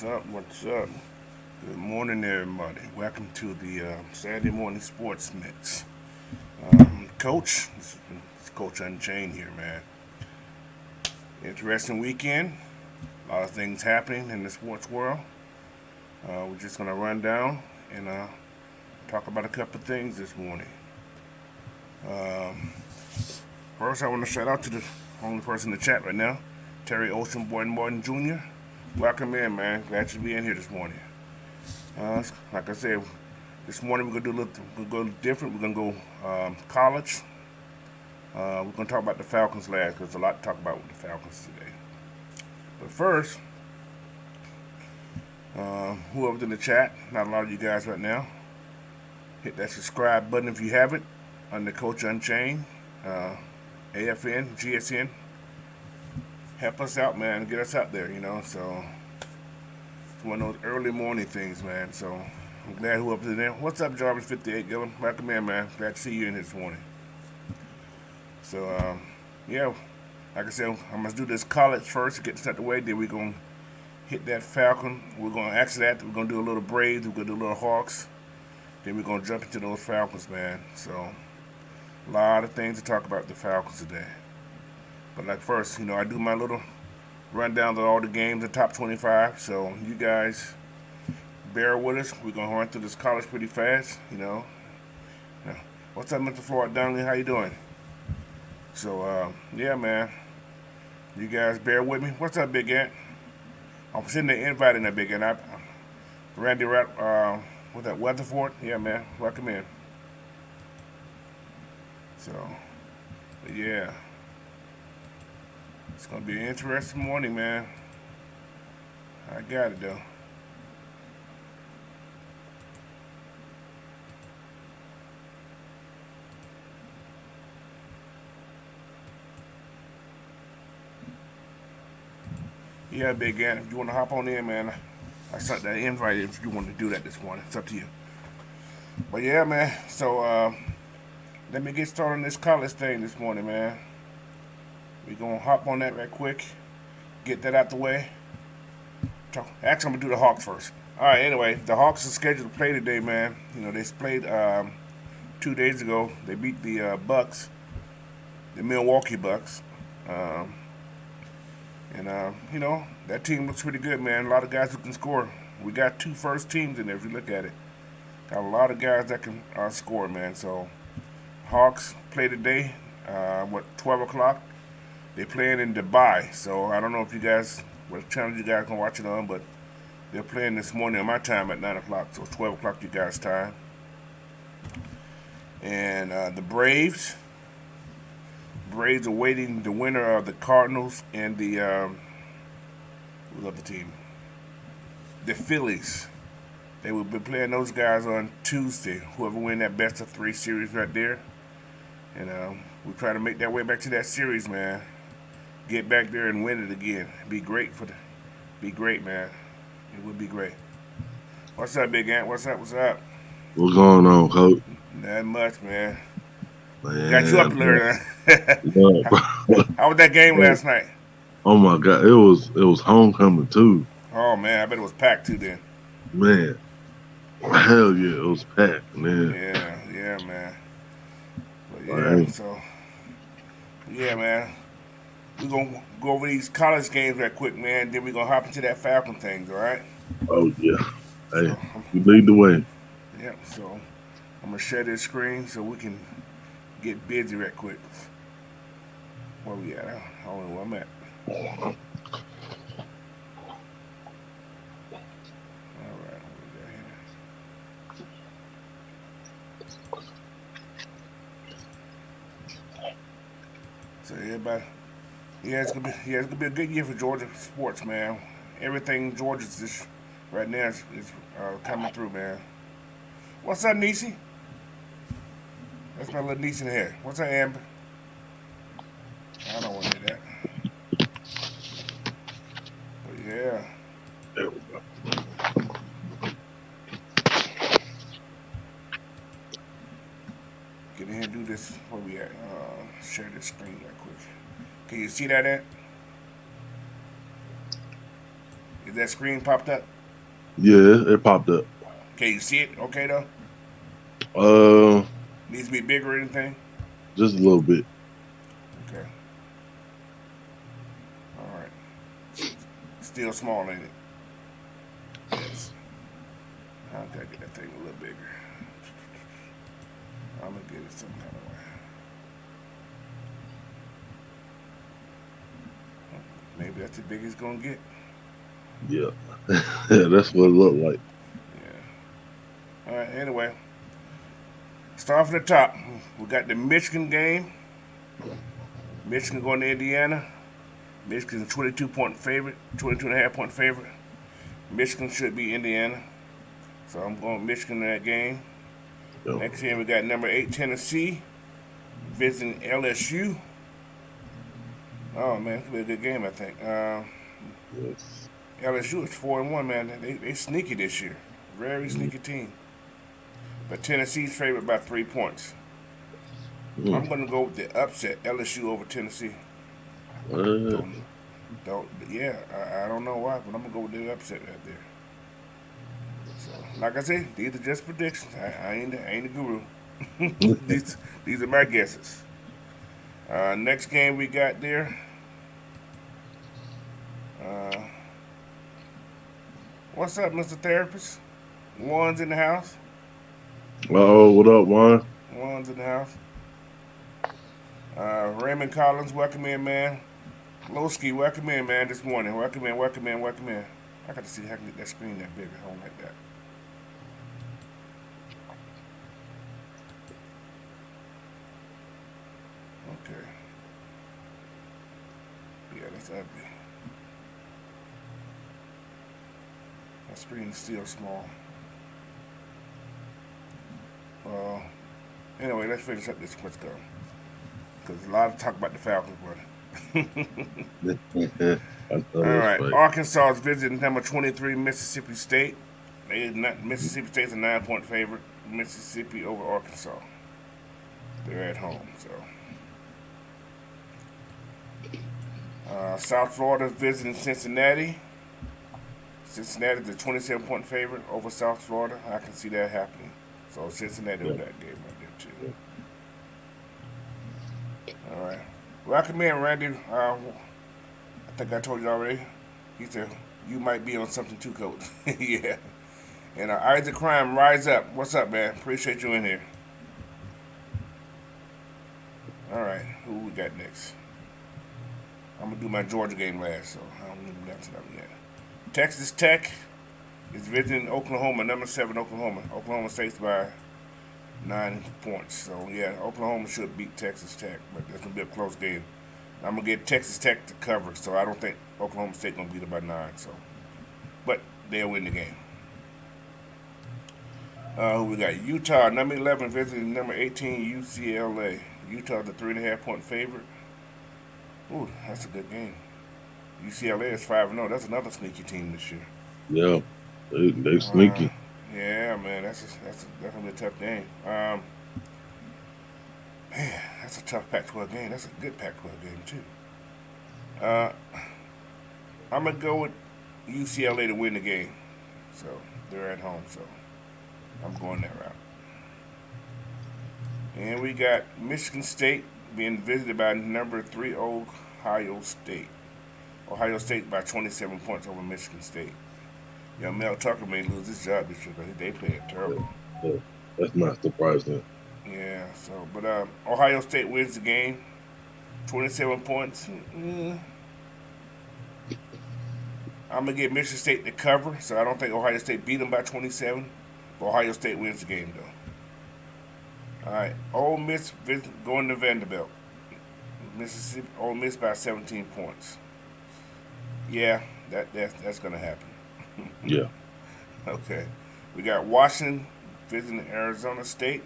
up? What's up? Good morning, everybody. Welcome to the Saturday morning sports mix. Coach, it's Coach Unchained here, man. Interesting weekend. A lot of things happening in the sports world. We're just gonna run down and talk about a couple of things this morning. Um, First, I want to shout out to the only person in the chat right now, Terry Ocean Boyden Martin Jr. Welcome in, man. Glad you to be in here this morning. Like I said, this morning we're gonna go different. We're gonna go college. We're gonna talk about the Falcons last because there's a lot to talk about with the Falcons today. But first, whoever's in the chat, not a lot of you guys right now, hit that subscribe button if you haven't. Under Coach Unchained, AFN, GSN. Help us out, man. Get us out there, So it's one of those early morning things, man. So I'm glad whoever's in there. What's up, Jarvis 58 Gillum? Welcome in, man. Glad to see you in here this morning. So yeah, like I said, I'm gonna do this college first to get this out the way. Then we're gonna hit that Falcon. We're gonna after that we're gonna do a little Braves. We're gonna do a little Hawks. Then we're gonna jump into those Falcons, man. So a lot of things to talk about with the Falcons today. But like first, I do my little rundown of all the games, the top 25. So you guys bear with us. We're gonna run through this college pretty fast. Yeah. What's up, Mr. Floyd Donnelly? How you doing? So yeah, man. You guys bear with me. What's up, Big Ant? I'm sending the invite in there, Big Ant. Randy what's that, Weatherford? Yeah, man. Welcome in. So, yeah. It's going to be an interesting morning, man. I got it, though. Yeah, Big Ant, if you want to hop on in, man, I sent that invite if you want to do that this morning. It's up to you. But yeah, man, so let me get started on this college thing this morning, man. We're going to hop on that right quick, get that out the way. Actually, I'm going to do the Hawks first. All right, anyway, the Hawks are scheduled to play today, man. They played 2 days ago. They beat the Bucks, the Milwaukee Bucks. That team looks pretty good, man. A lot of guys who can score. We got two first teams in there if you look at it. Got a lot of guys that can score, man. So, Hawks play today, 12 o'clock? They're playing in Dubai. So, I don't know if you guys, what channel you guys can watch it on, but they're playing this morning on my time at 9 o'clock. So, it's 12 o'clock you guys' time. And the Braves are waiting the winner of the Cardinals and the who's up the team? The Phillies. They will be playing those guys on Tuesday. Whoever win that best of three series right there, and we try to make that way back to that series, man. Get back there and win it again. Be great, man. It would be great. What's up, Big Ant? What's up? What's going on, Coach? Not much, man. Man, Got you up there. yeah. How was that game last night? Oh my God, it was homecoming too. Oh man, I bet it was packed too then. Man, hell yeah, it was packed, man. Yeah, man. But Right. yeah, man. We're gonna go over these college games right quick, man. Then we're gonna hop into that Falcon thing, all right? Oh yeah. Hey, So you lead the way. yeah, so I'm gonna share this screen so we can get busy right quick. Where we at? I don't know where I'm at. All right, what we got here? So everybody, it's gonna be a good year for Georgia sports, man. Everything Georgia's just right now is coming through, man. What's up, Niecy? That's my little niece in here. What's up, Amber? I don't want to hear that. But yeah. There we go. Get in here and do this. Where we at? Share this screen right quick. Can you see that, Ant? Is that screen popped up? Yeah, it popped up. Can you see it? Okay though. Uh, Needs to be bigger or anything? just a little bit. Okay. All right. Still small, ain't it? Yes. I gotta get that thing a little bigger. I'm gonna get it some kind of way. Maybe that's as big as it's gonna get. Yeah, that's what it looked like. Yeah. All right. Anyway, start from the top. We got the Michigan game. Michigan going to Indiana. Michigan's a 22-point favorite, 22.5-point favorite. Michigan should beat Indiana. So I'm going Michigan in that game. Yeah. Next game we got number 8 Tennessee visiting LSU. Oh man, it's gonna be a good game I think. Yes. LSU is 4-1, man. They sneaky this year, very sneaky team. But Tennessee's favored by 3 points. I'm gonna go with the upset, LSU over Tennessee. Uh, Yeah, I don't know why, but I'm gonna go with the upset right there. So, like I said, these are just predictions. I ain't a guru. these are my guesses. Next game we got there. Uh, what's up, Mr. Therapist? One's in the house. oh, what up, Juan? One's in the house. Raymond Collins, welcome in, man. Lowski, welcome in, man, this morning. Welcome in, welcome in, welcome in. I got to see how I can get that screen that bigger. I don't like that. Okay. Yeah, that's ugly. My screen is still small. Well, anyway, let's finish up this quiz go. Because a lot of talk about the Falcons, brother. I know All that's right, right. Arkansas is visiting number 23 Mississippi State. Mississippi State's a 9-point favorite. Mississippi over Arkansas. They're at home, so. South Florida is visiting Cincinnati. Cincinnati's a 27-point favorite over South Florida. I can see that happening. So Cincinnati Yeah. over that game right there too. All right. Welcome in, Randy. I think I told you already. He said, you might be on something too, Coach. Yeah. And Isaac Crime, rise up. What's up, man? Appreciate you in here. All right. Who we got next? I'm going to do my Georgia game last, so I don't even have to know yet. Texas Tech is visiting Oklahoma, number 7 Oklahoma. Oklahoma State's by 9 points. So, yeah, Oklahoma should beat Texas Tech, but it's going to be a close game. I'm going to get Texas Tech to cover, so I don't think Oklahoma State going to beat it by 9. So, but they'll win the game. Who we got? Utah, number 11, visiting number 18, UCLA. Utah's a 3.5-point favorite. Ooh, that's a good game. UCLA is 5-0. That's another sneaky team this year. Yeah, they Uh, sneaky. yeah, man, that's gonna be a tough game. Man, that's a tough Pac-12 game. That's a good Pac-12 game too. Uh, I'm gonna go with UCLA to win the game. So they're at home. So I'm going that route. And we got Michigan State being visited by number 3 Ohio State. Ohio State by 27 points over Michigan State. Yeah, Mel Tucker may lose his job this year because they played Yeah, terrible. yeah, that's not surprising. Yeah, so, but Ohio State wins the game. 27 points. I'm going to get Michigan State to cover, so I don't think Ohio State beat them by 27. But Ohio State wins the game, though. All right, Ole Miss going to Vanderbilt. Mississippi, Ole Miss by 17 points. Yeah, that's going to happen. Yeah, Okay. We got Washington visiting Arizona State.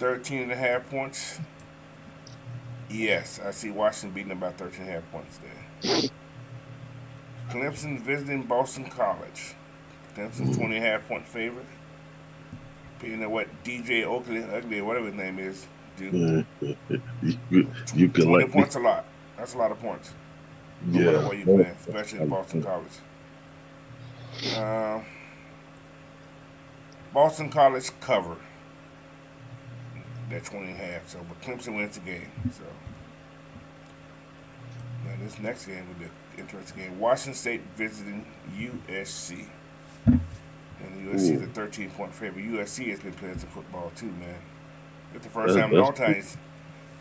13.5 points. Yes, I see Washington beating them by 13.5 points there. Clemson visiting Boston College. Clemson 20.5-point favorite. You know what DJ Ugly, whatever his name is, do. you can 20 like me. points a lot. That's a lot of points. No matter Yeah, where you play, especially in I- Boston College. Uh, Boston College cover that 20.5. So, but Clemson wins the game. So, now this next game will be an interesting game. Washington State visiting USC. And USC is Ooh, a 13-point favorite. USC has been playing some football too, man. It's the first that, time in that's all times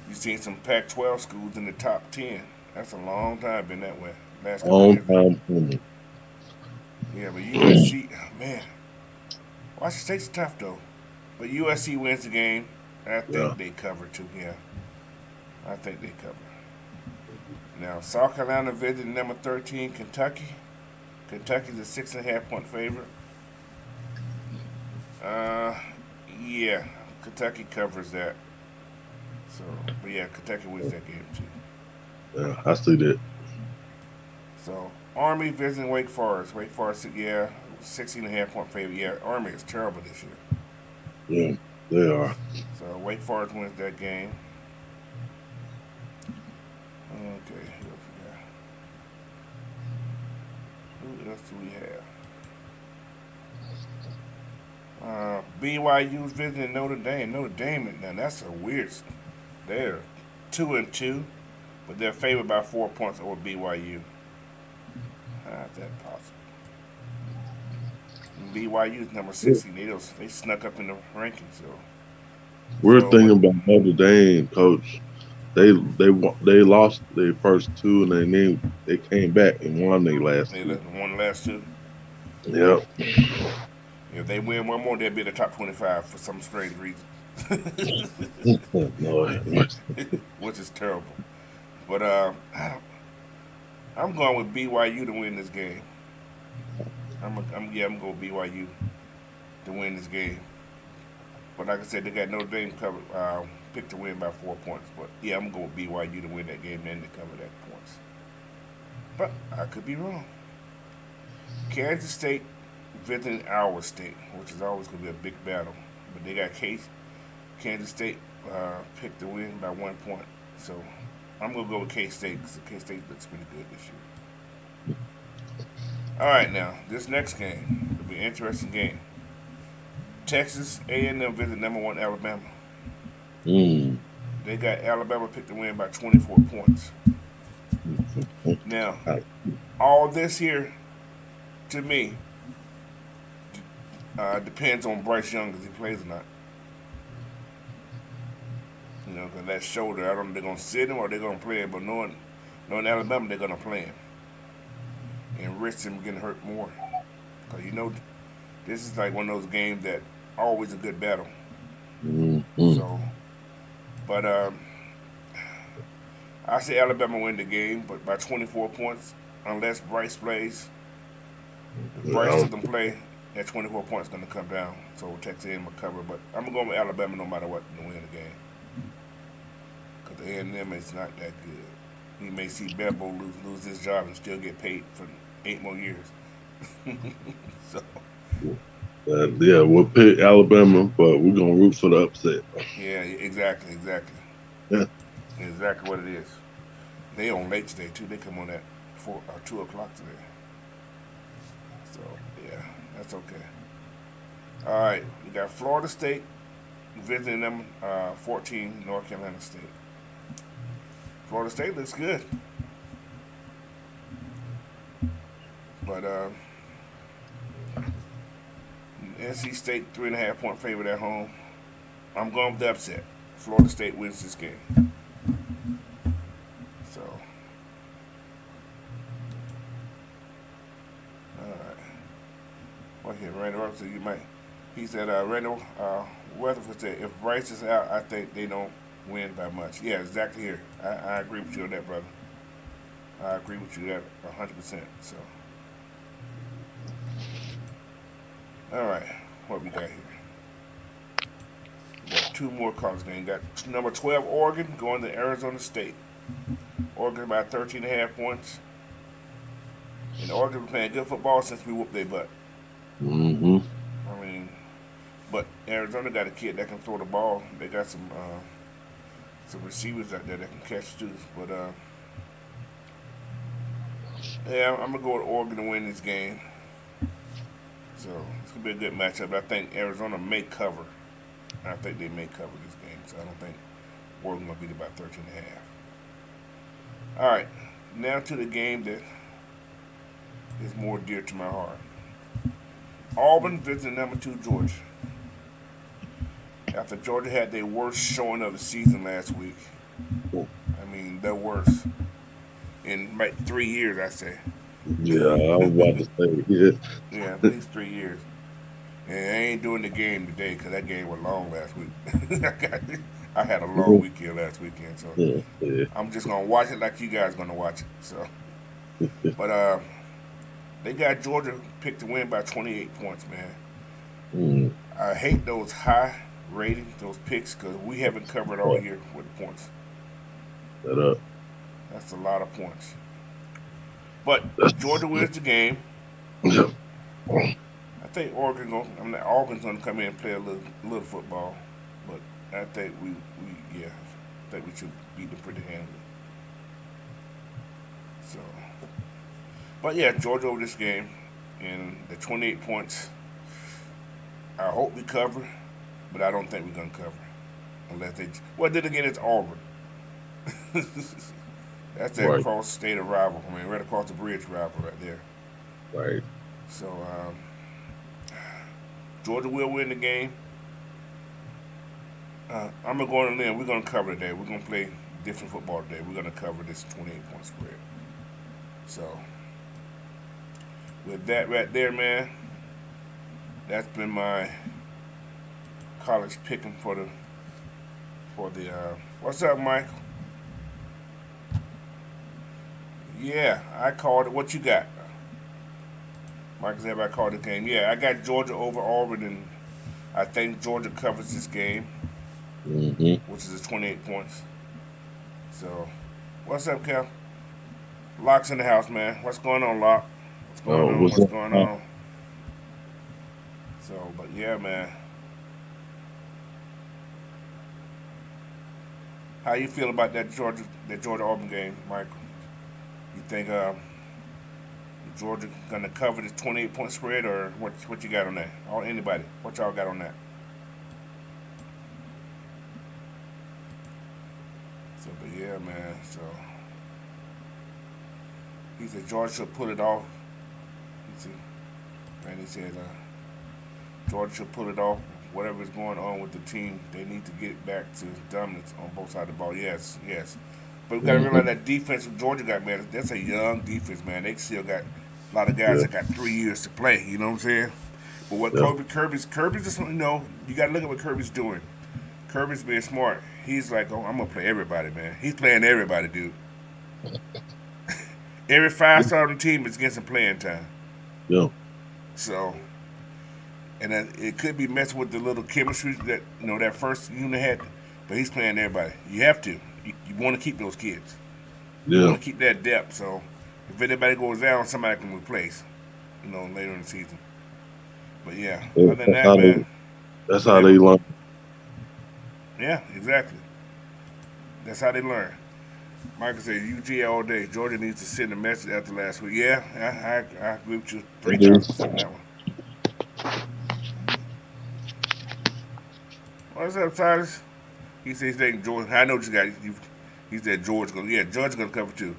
you've seen some Pac-12 schools in the top 10. That's a long time been that way. Last a couple of long years. time coming. Yeah, but USC, oh, man, Washington State's tough though. But USC wins the game. I Yeah. think they cover too. Yeah, I think they cover. Now South Carolina visiting number 13 Kentucky. Kentucky's a 6.5 point favorite. Uh, yeah, Kentucky covers that. So, but yeah, Kentucky wins that game too. Yeah, I see that. So Army visiting Wake Forest. Wake Forest, yeah, 16.5 point favorite. Yeah, Army is terrible this year. Yeah, they are. So Wake Forest wins that game. Okay, who else do we have? BYU's visiting Notre Dame. Notre Dame, now that's a weird. They're 2-2, but they're favored by 4 points over BYU. How's that possible? And BYU's number 16. They snuck up in the rankings. We're So thinking what? about Notre Dame, coach. They lost their first two, and they came back and won their last They two. won the last two. Yep. If they win one more, they'll be in the top 25 for some strange reason, Lord, which is terrible. But I'm going with BYU to win this game. I'm going with BYU to win this game. But like I said, they got Notre Dame covered, picked to win by 4 points. But yeah, I'm going with BYU to win that game and to cover that points. But I could be wrong. Kansas State visiting Iowa State, which is always going to be a big battle. But they got Kansas State picked to win by 1 point. So I'm going to go with K State because K State looks pretty good this year. All right, now this next game will be an interesting game. Texas A&M visit number one Alabama. mm. They got Alabama picked to win by 24 points. Now, all this here to me depends on Bryce Young if he plays or not. You know, because that shoulder, I don't know if they're going to sit him or they're going to play him, but knowing Alabama, they're going to play him and risk him getting hurt more. Because you know, this is like one of those games that always a good battle. Mm. So, but I say Alabama win the game, but by 24 points, unless Bryce plays. If Bryce Well, doesn't play, that 24 points is going to come down. So Texas A&M will cover, but I'm going to go with Alabama no matter what to win the game. Because A&M is not that good. We may see Bevo lose his job and still get paid for 8 more years. So, yeah, we'll pick Alabama, but we're gonna root for the upset. yeah, exactly. Yeah. Exactly what it is. They on late today, too. They come on at 2 o'clock today. So, yeah, that's okay. All right, we got Florida State visiting them 14 North Carolina State. Florida State looks good. But NC State 3.5 point favorite at home. I'm going with the upset. Florida State wins this game. So, all right. Well, here, Randall Robinson, you might. He said, Randall Weatherford said, if Bryce is out, I think they don't win by much. Yeah, exactly here. I agree with you on that, brother. I agree with you that 100%. So, all right. What we got here? We got two more college games. Got number 12 Oregon going to Arizona State. Oregon by 13.5 points. And Oregon been playing good football since we whooped their butt. Mm-hmm. I mean, but Arizona got a kid that can throw the ball. They got some receivers out there that can catch students. But yeah, I'm gonna go with Oregon to win this game. So it's gonna be a good matchup. I think Arizona may cover. I think they may cover this game. So I don't think Oregon gonna beat about 13 and a half. All right, now to the game that is more dear to my heart. Auburn visiting number 2 Georgia. After Georgia had their worst showing of the season last week. I mean, their worst in like 3 years, I say. Yeah, I was about to say, yeah. Yeah, at least 3 years. And I ain't doing the game today because that game was long last week. I had a long weekend last weekend, so Yeah, yeah. I'm just gonna watch it like you guys gonna watch it. So, but they got Georgia picked to win by 28 points, man. Mm, I hate those high ratings, those picks, because we haven't covered all right. year with the points. That up. That's a lot of points. But That's, Georgia wins the game. yeah. I think Oregon's gonna come in and play a little football, but I think I think we should beat them pretty handily. So, but yeah, Georgia over this game, and the 28 points. I hope we cover, but I don't think we're gonna cover unless they. Well, then again, it's Auburn. That's that Right, cross state of rival. I mean, right across the bridge rival right there. right. So Georgia will win the game. I'm gonna go on a limb. We're gonna cover today. We're gonna play different football today. We're gonna cover this 28-point spread. So with that right there, man, that's been my college picking for the. What's up, Michael? Yeah, I called it. What you got? Michael said I called the game. Yeah, I got Georgia over Auburn, and I think Georgia covers this game, Mm-hmm. which is 28 points. So, what's up, Cal? Lock's in the house, man. What's going on, Lock? What's going on? What's What's up? going on? So, but yeah, man. How you feel about that Georgia Auburn game, Michael? You think Georgia gonna cover this 28-point spread, or what you got on that? Or anybody? What y'all got on that? So, but yeah, man. So he said Georgia should pull it off. He said, and he said Georgia should pull it off. Whatever is going on with the team, they need to get back to dominance on both sides of the ball. Yes, yes. But we got to realize Mm-hmm. that defense that Georgia got, man, that's a young defense, man. They still got a lot of guys Yeah, that got 3 years to play. You know what I'm saying? But what yeah. Kirby's just, you got to look at what Kirby's doing. Kirby's being smart. He's like, oh, I'm gonna play everybody, man. He's playing everybody, dude. Every 5 star on the team is getting some playing time. Yeah. So, and it could be messing with the little chemistry that that first unit had. But he's playing everybody. You have to. You want to keep those kids. You Yeah. want to keep that depth. So, if anybody goes down, somebody can replace. Later in the season. But yeah, other than That's that, how they man, that's go how ahead, they bro. learn. Yeah, exactly. That's how they learn. Michael said UG all day. Georgia needs to send a message after last week. Yeah, I agree with you It 3,000% on is. that one. What's up, Silas? He said he's thinking Georgia. I know what you got. He said Georgia going. Yeah, Georgia gonna cover too.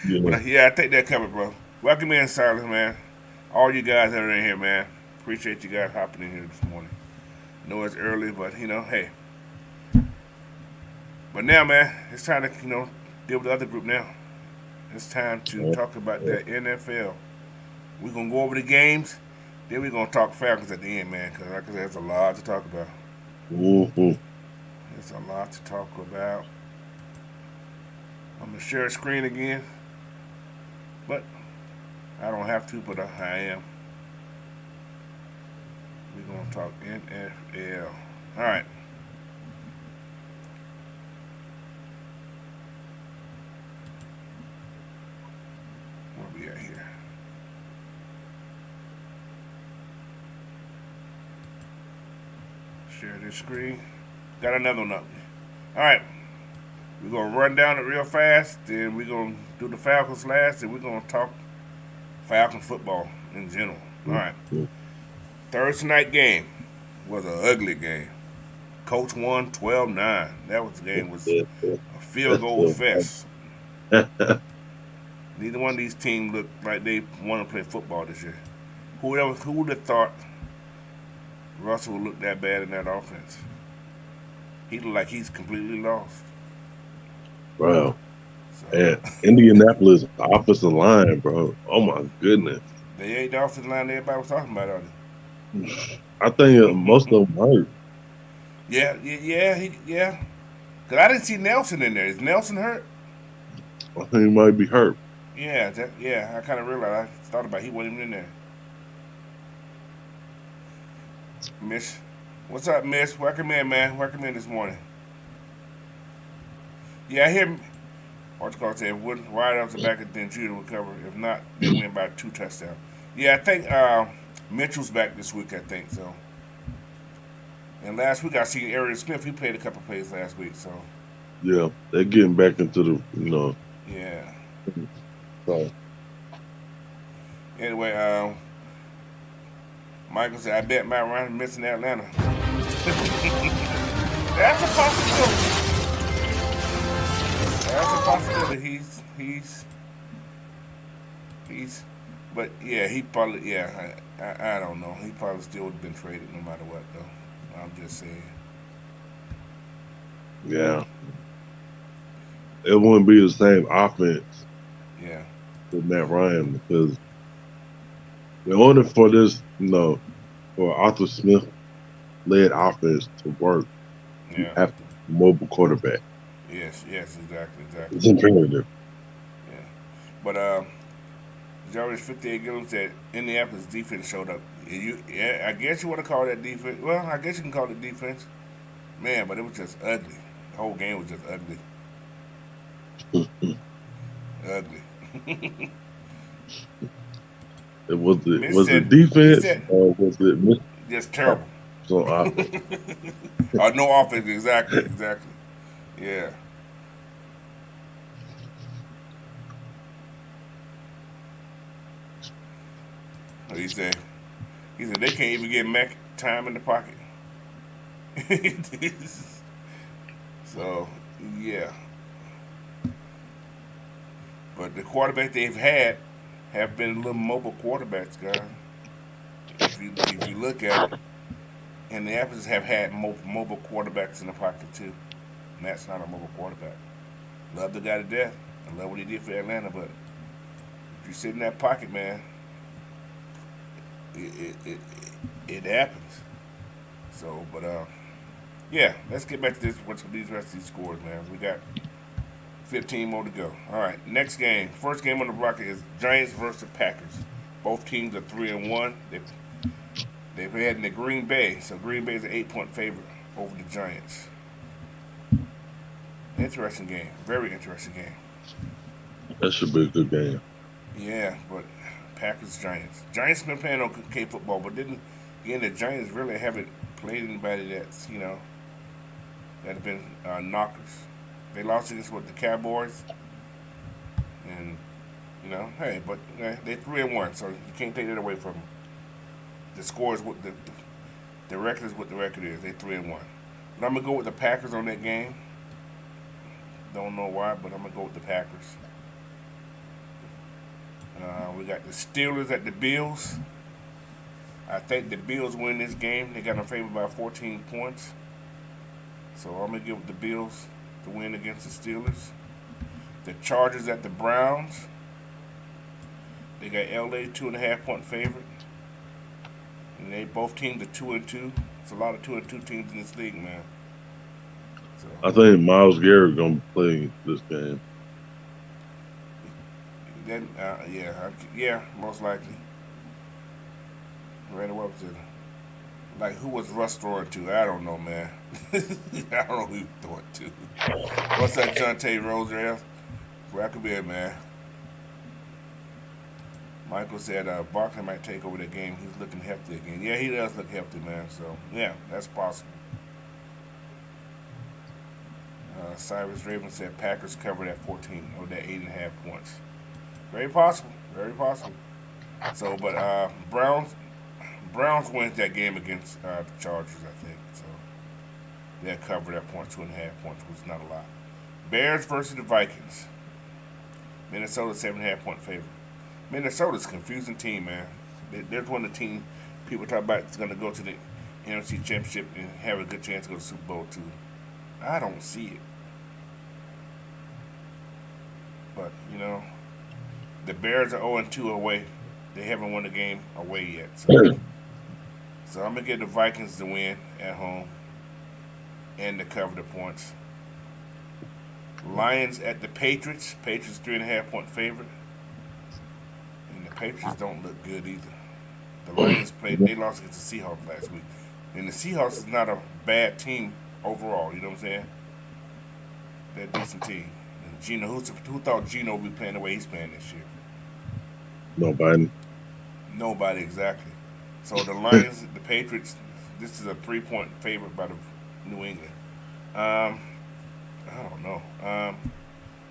Yeah. But yeah, I think that covered, bro. Welcome in, Silas, man. All you guys that are in here, man. Appreciate you guys hopping in here this morning. Know it's early, but hey. But now, man, it's time to deal with the other group now. It's time to Yeah. talk about Yeah. that NFL. We're gonna go over the games, then we're gonna talk Falcons at the end, man. Because like I said, there's a lot to talk about. Mm-hmm. There's a lot to talk about. I'm gonna share a screen again, but I don't have to, but I am. We're gonna talk NFL. All right. Where we at here? Share this screen. Got another one up. All right. We're gonna run down it real fast. Then we're gonna do the Falcons last, and we're gonna talk Falcon football in general. All right. Thursday night game was an ugly game. Coach won 12-9. That was the game was a field goal fest. Neither one of these teams looked like they want to play football this year. Who would have thought Russell would look that bad in that offense? He looked like he's completely lost. Bro. So And Indianapolis offensive line, bro. Oh my goodness. they ain't the offensive line everybody was talking about, are I think most they? of them hurt. yeah. Cause I didn't see Nelson in there. Is Nelson hurt? I think he might be hurt. Yeah. I kind of realized. I thought about he wasn't even in there. Miss, what's up, Miss? Welcome in, man. Welcome in this morning. Yeah, I hear Archibald say if wide ups are back, then Judah will cover. If not, they win by 2 touchdowns. Yeah, I think Mitchell's back this week. I think so. And last week I seen Arian Smith. He played a couple plays last week. So Yeah, they're getting back into the yeah. So Anyway, Michael said I bet Matt Ryan missing Atlanta. That's a possibility. That's a possibility. He's, but yeah, he probably I don't know. He probably still would have been traded no matter what though. I'm just saying. yeah, it wouldn't be the same offense Yeah. with Matt Ryan because in order for this, for Arthur Smith led offense to work, you Yeah. have to have a mobile quarterback. Yes. Exactly. It's imperative. Yeah. But Jarvis 58 Gillum said Indianapolis defense showed up. I guess you want to call that defense. Well, I guess you can call it defense. Man, but it was just ugly. The whole game was just ugly. Ugly. Miss Was it said he defense said or was it just terrible. on offense? No offense, exactly. Yeah. He said they can't even get Mac time in the pocket. So yeah. But the quarterback they've had have been little mobile quarterbacks, guys. If you look at it, and the Apples have had mobile quarterbacks in the pocket too. Matt's not a mobile quarterback. Love the guy to death. I love what he did for Atlanta, but if you sit in that pocket, man, it happens. So, but yeah, let's get back to this. What's these rest of these scores, man? We got 15 more to go. All right, next game. First game on the bracket is Giants versus Packers. Both teams are 3-1. They've had in the Green Bay, so Green Bay is an 8-point favorite over the Giants. Interesting game, very interesting game. That should be a good game. Yeah, but Packers Giants. Giants been playing okay football, but didn't again the Giants really haven't played anybody that's that have been knockers. They lost against the Cowboys, and hey, but they 3-1, so you can't take that away from them. The score is what the record is what the record is. They 3-1. But I'm gonna go with the Packers on that game. Don't know why, but I'm gonna go with the Packers. We got the Steelers at the Bills. I think the Bills win this game. They got them favored by 14 points. So I'm gonna give the Bills to win against the Steelers. The Chargers at the Browns. They got LA 2.5-point favorite. And they both teams are 2-2. It's a lot of 2-2 teams in this league, man. So I think Miles Garrett gonna play this game. then yeah, most likely. Randy Webster. Like who was Russ throwing to? I don't know, man. I don't know who he throwing to. What's that, John Tay Roser? Welcome in, man. Michael said Barkley might take over the game. He's looking healthy again. Yeah, he does look healthy, man. So yeah, that's possible. Cyrus Raven said Packers covered at 14 or that 8.5 points. Very possible. Very possible. So, but Browns wins that game against the Chargers, I think. So they'll cover that point, 2.5 points, which is not a lot. Bears versus the Vikings. Minnesota 7.5 point favorite. Minnesota's a confusing team, man. They're one of the team people talk about is going to go to the NFC Championship and have a good chance to go to the Super Bowl too. I don't see it, but the Bears are 0-2 away. They haven't won the game away yet, so I'm gonna give the Vikings the win at home and to cover the points. Lions at the Patriots. Patriots 3.5 point favorite, and the Patriots don't look good either. The Lions played. They lost against the Seahawks last week, and the Seahawks is not a bad team overall. You know what I'm saying? They're a decent team. And Gino, who thought Gino would be playing the way he's playing this year? Nobody. Nobody exactly. So the Lions, the Patriots. This is a 3 point favorite by the New England. Um, I don't know.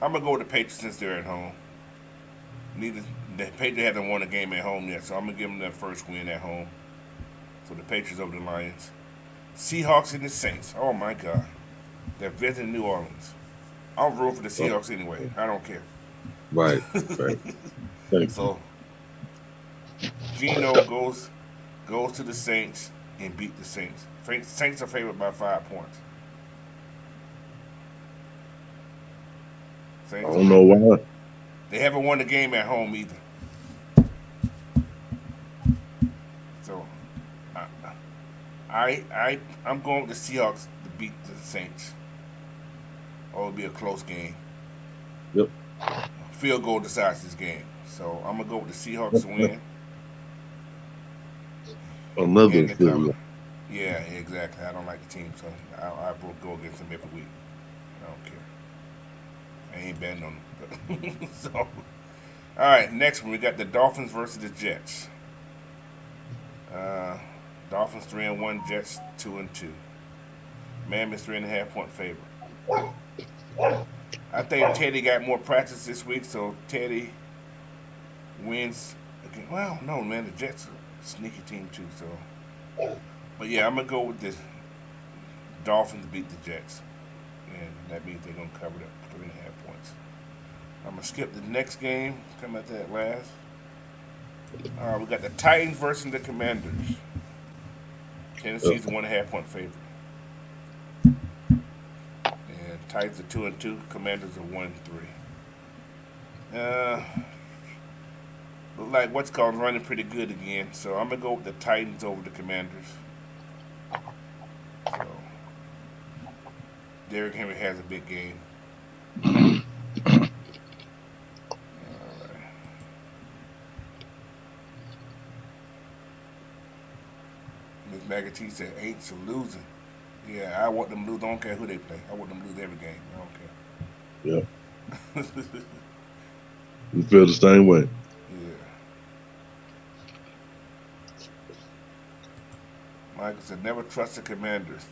I'm gonna go with the Patriots since they're at home. Neither the Patriots haven't won a game at home yet, so I'm gonna give them their first win at home. So the Patriots over the Lions. Seahawks and the Saints. Oh my God, they're visiting New Orleans. I'll root for the Seahawks anyway. I don't care. Right. Right. Thank you. So Gino goes to the Saints and beat the Saints. Saints are favored by 5 points. I Saints are don't know favored. why. They haven't won the game at home either. So I, I'm going with the Seahawks to beat the Saints. Or it'll be a close game. Yep. Field goal decides this game. So I'm gonna go with the Seahawks to win Another and the field cover. goal. Yeah, exactly. I don't like the team, so I will go against them every week. I don't care. I ain't betting on them. So, all right, next one we got the Dolphins versus the Jets. Uh, Dolphins 3-1, Jets 2-2. Miami's 3.5 point favorite. I think Teddy got more practice this week, so Teddy wins again. Well, no, man, the Jets are a sneaky team too. So, but yeah, I'm gonna go with the Dolphins to beat the Jets, and that means they're gonna cover that 3.5 points. I'm gonna skip the next game. Come at that last. We got the Titans versus the Commanders. Tennessee's a 1.5 point favorite. And Titans are 2-2. Commanders are 1-3. Look like what's called running pretty good again. So I'm gonna go with the Titans over the Commanders. So Derrick Henry has a big game. Miss McAtee said Aints are losing. Yeah, I want them to lose. I don't care who they play. I want them to lose every game. Yeah. I don't care. You feel the same way. Yeah. Michael said never trust the Commanders.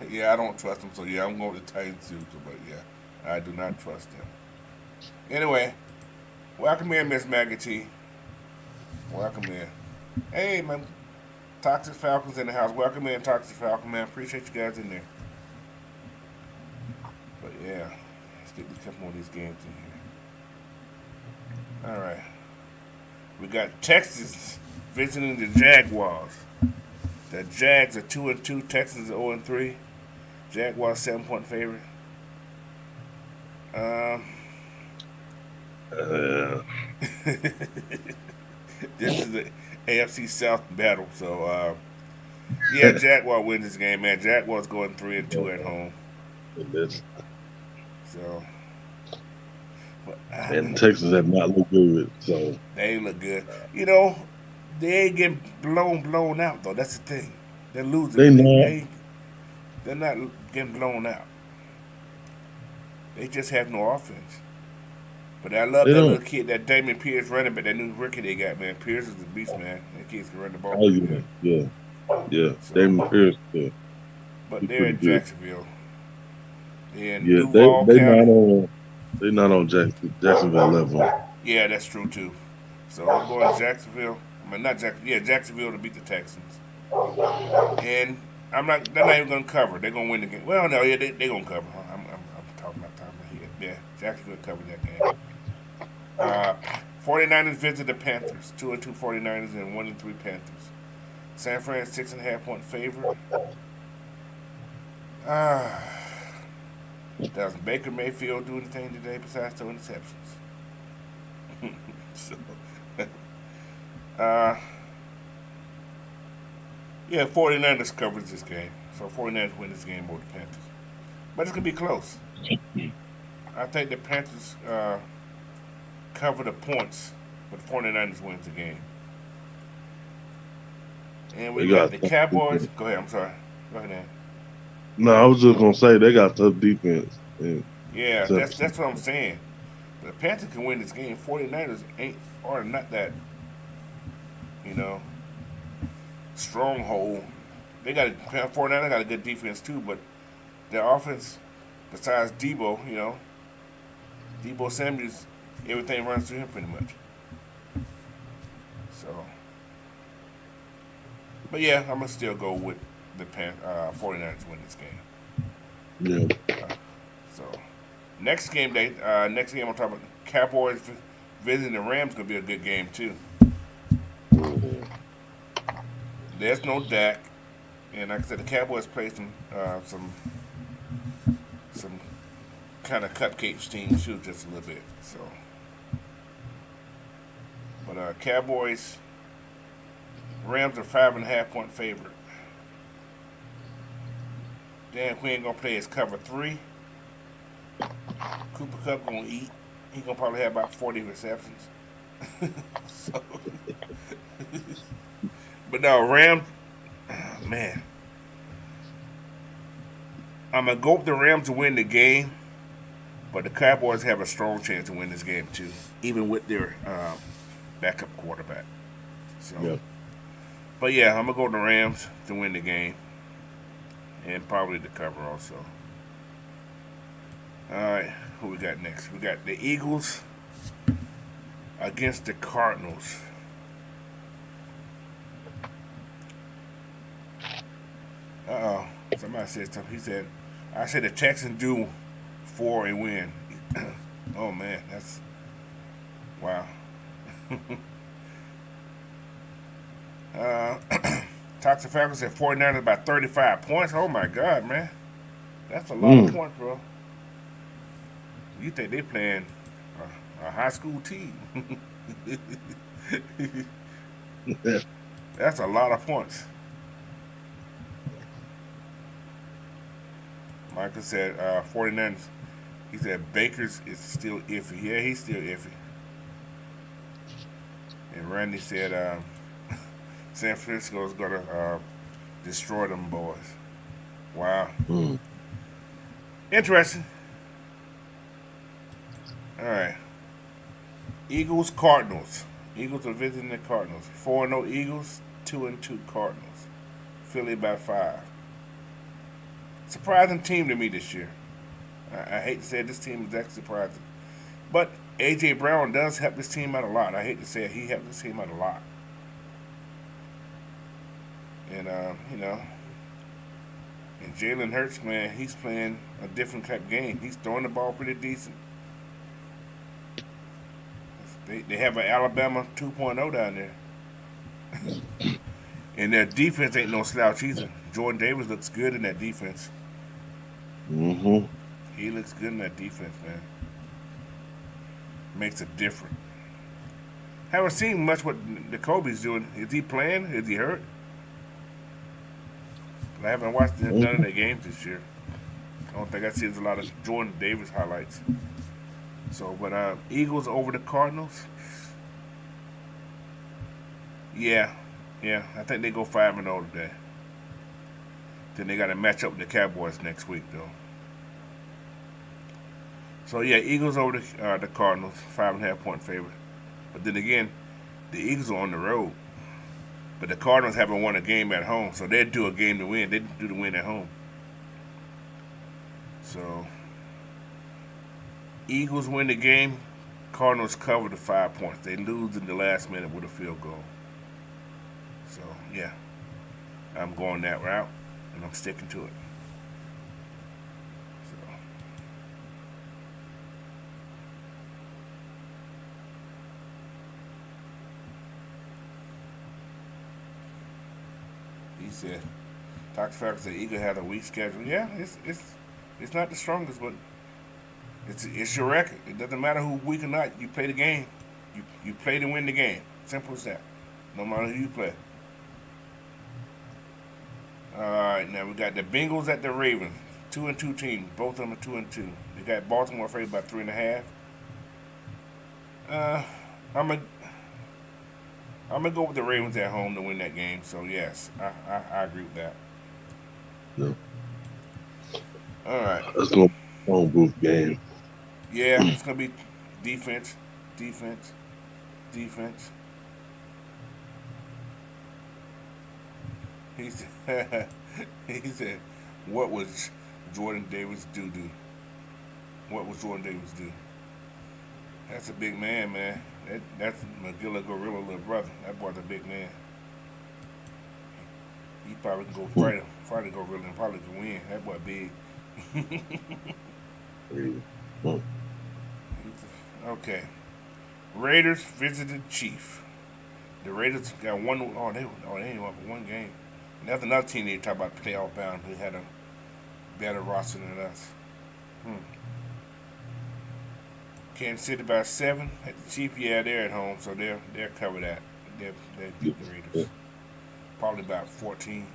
Yeah, I don't trust them. So yeah, I'm going to the Titans too. But yeah, I do not trust them. Anyway, welcome in, Miss McAtee. Welcome in. Hey, man. Toxic Falcons in the house. Welcome in, Toxic Falcon, man. Appreciate you guys in there. But yeah, let's get a couple more of these games in here. All right. We got Texas visiting the Jaguars. The Jags are 2-2. Texans are 0-3. Jaguars 7 point favorite. Um, Uh, this is the AFC South battle. So yeah, Jaguar win this game, man. Jaguars going 3-2 at home. that's, So, but and Texas have not looked good. So they look good. They ain't getting blown out though. That's the thing. They're losing, they but not. they're not getting blown out. They just have no offense. But I love They that don't. little kid, that Damon Pierce running back, that new rookie they got, man. Pierce is a beast, man. That kid can run the ball Oh pretty yeah, good. yeah, yeah. So, Damon Pierce, yeah, but he they're pretty in good. Jacksonville. They're in Yeah, they Duval they not County. on. They're not on Jacksonville level. Yeah, that's true too. So I'm going Jacksonville. I mean, not Jacksonville. Yeah, Jacksonville to beat the Texans. And I'm not. They're not even going to cover. They're going to win the game. Well, no, yeah, they going to cover. I'm talking about top of my head. Yeah, Jacksonville covered that game. 49ers visit the Panthers. 2-2 49ers and 1-3 Panthers. San Fran 6.5 point favorite. Does Baker Mayfield do anything today besides throw interceptions? so, uh, yeah, 49ers covers this game. So 49ers win this game over the Panthers. But it's going to be close. I think the Panthers cover the points, but the 49ers wins the game. And we got the Cowboys. Go ahead, I'm sorry. Go ahead, man. No, I was just gonna say they got tough defense. Yeah, that's what I'm saying. But the Panthers can win this game. 49ers are not that, you know, stronghold. They got 49ers got a good defense too, but their offense, besides Debo, Debo Samuels, everything runs through him pretty much. So, but yeah, I'm gonna still go with the 49ers win this game. Yeah. So, next game I'm talking about Cowboys visiting the Rams gonna be a good game too. There's no Dak, and like I said, the Cowboys play some kind of cupcakes team too, just a little bit. So, but Cowboys, Rams are 5.5 point favorite. Dan Quinn gonna play his cover 3. Cooper Kupp gonna eat. He gonna probably have about 40 receptions. so, but no, Rams, man. I'm gonna go with the Rams to win the game, but the Cowboys have a strong chance to win this game too, even with their backup quarterback. So, Yeah. but yeah, I'm gonna go with the Rams to win the game, and probably the cover also. All right, who we got next? We got the Eagles against the Cardinals. Somebody said something. He said, I said the Texans do 4 and win. Oh man, that's wow. uh, Toxic Falcons said 49ers by 35 points. Oh my god, man. That's a lot of points, bro. You think they playing a high school team? That's a lot of points. Michael said 49ers. He said Baker's is still iffy. Yeah, he's still iffy. And Randy said San Francisco is going to destroy them boys. Wow. Interesting. All right. Eagles, Cardinals. Eagles are visiting the Cardinals. 4-0 Eagles, 2-2 Cardinals. Philly by 5. Surprising team to me this year. I hate to say it, this team is actually surprising. But A.J. Brown does help this team out a lot. I hate to say it, he helps this team out a lot. And, and Jalen Hurts, man, he's playing a different type of game. He's throwing the ball pretty decent. They have an Alabama 2.0 down there. And their defense ain't no slouch either. Jordan Davis looks good in that defense. Mm-hmm. He looks good in that defense, man. Makes it different. Haven't seen much what Jacoby's doing. Is he playing? Is he hurt? I haven't watched none of their games this year. I don't think I see a lot of Jordan Davis highlights. So, but Eagles over the Cardinals. Yeah, I think they go 5-0 today. Then they got to match up with the Cowboys next week, though. So yeah, Eagles over the Cardinals, 5.5 point favorite. But then again, the Eagles are on the road, but the Cardinals haven't won a game at home, so they do a game to win. They do the win at home. So Eagles win the game. Cardinals cover the 5 points. They lose in the last minute with a field goal. So yeah, I'm going that route, and I'm sticking to it. So he said, Dr. Falcon said Eagle had a weak schedule. Yeah, it's not the strongest, but it's your record. It doesn't matter who weak or not. You play the game. You play to win the game. Simple as that. No matter who you play. All right, now we got the Bengals at the Ravens. 2-2 team. Both of them are 2-2. They got Baltimore favored by 3.5. Uh, I'm gonna I'm gonna go with the Ravens at home to win that game. So yes, I agree with that. No, All right. that's gonna be a phone booth game. Yeah, it's gonna be defense, defense, defense. He said, he said, what was Jordan Davis do? What was Jordan Davis do? That's a big man, man. That's McGilla Gorilla little brother. That boy's a big man. He probably can go fight a gorilla and probably can win. That boy big. Well, Okay. Raiders visited Chief. The Raiders got one. They ain't won but one game. And that's another team they talk about playoff bound who had a better roster than us. Hmm. Kansas City by 7 at the Chief. Yeah, they're at home, so they'll cover that. They beat the Raiders. Probably about 14.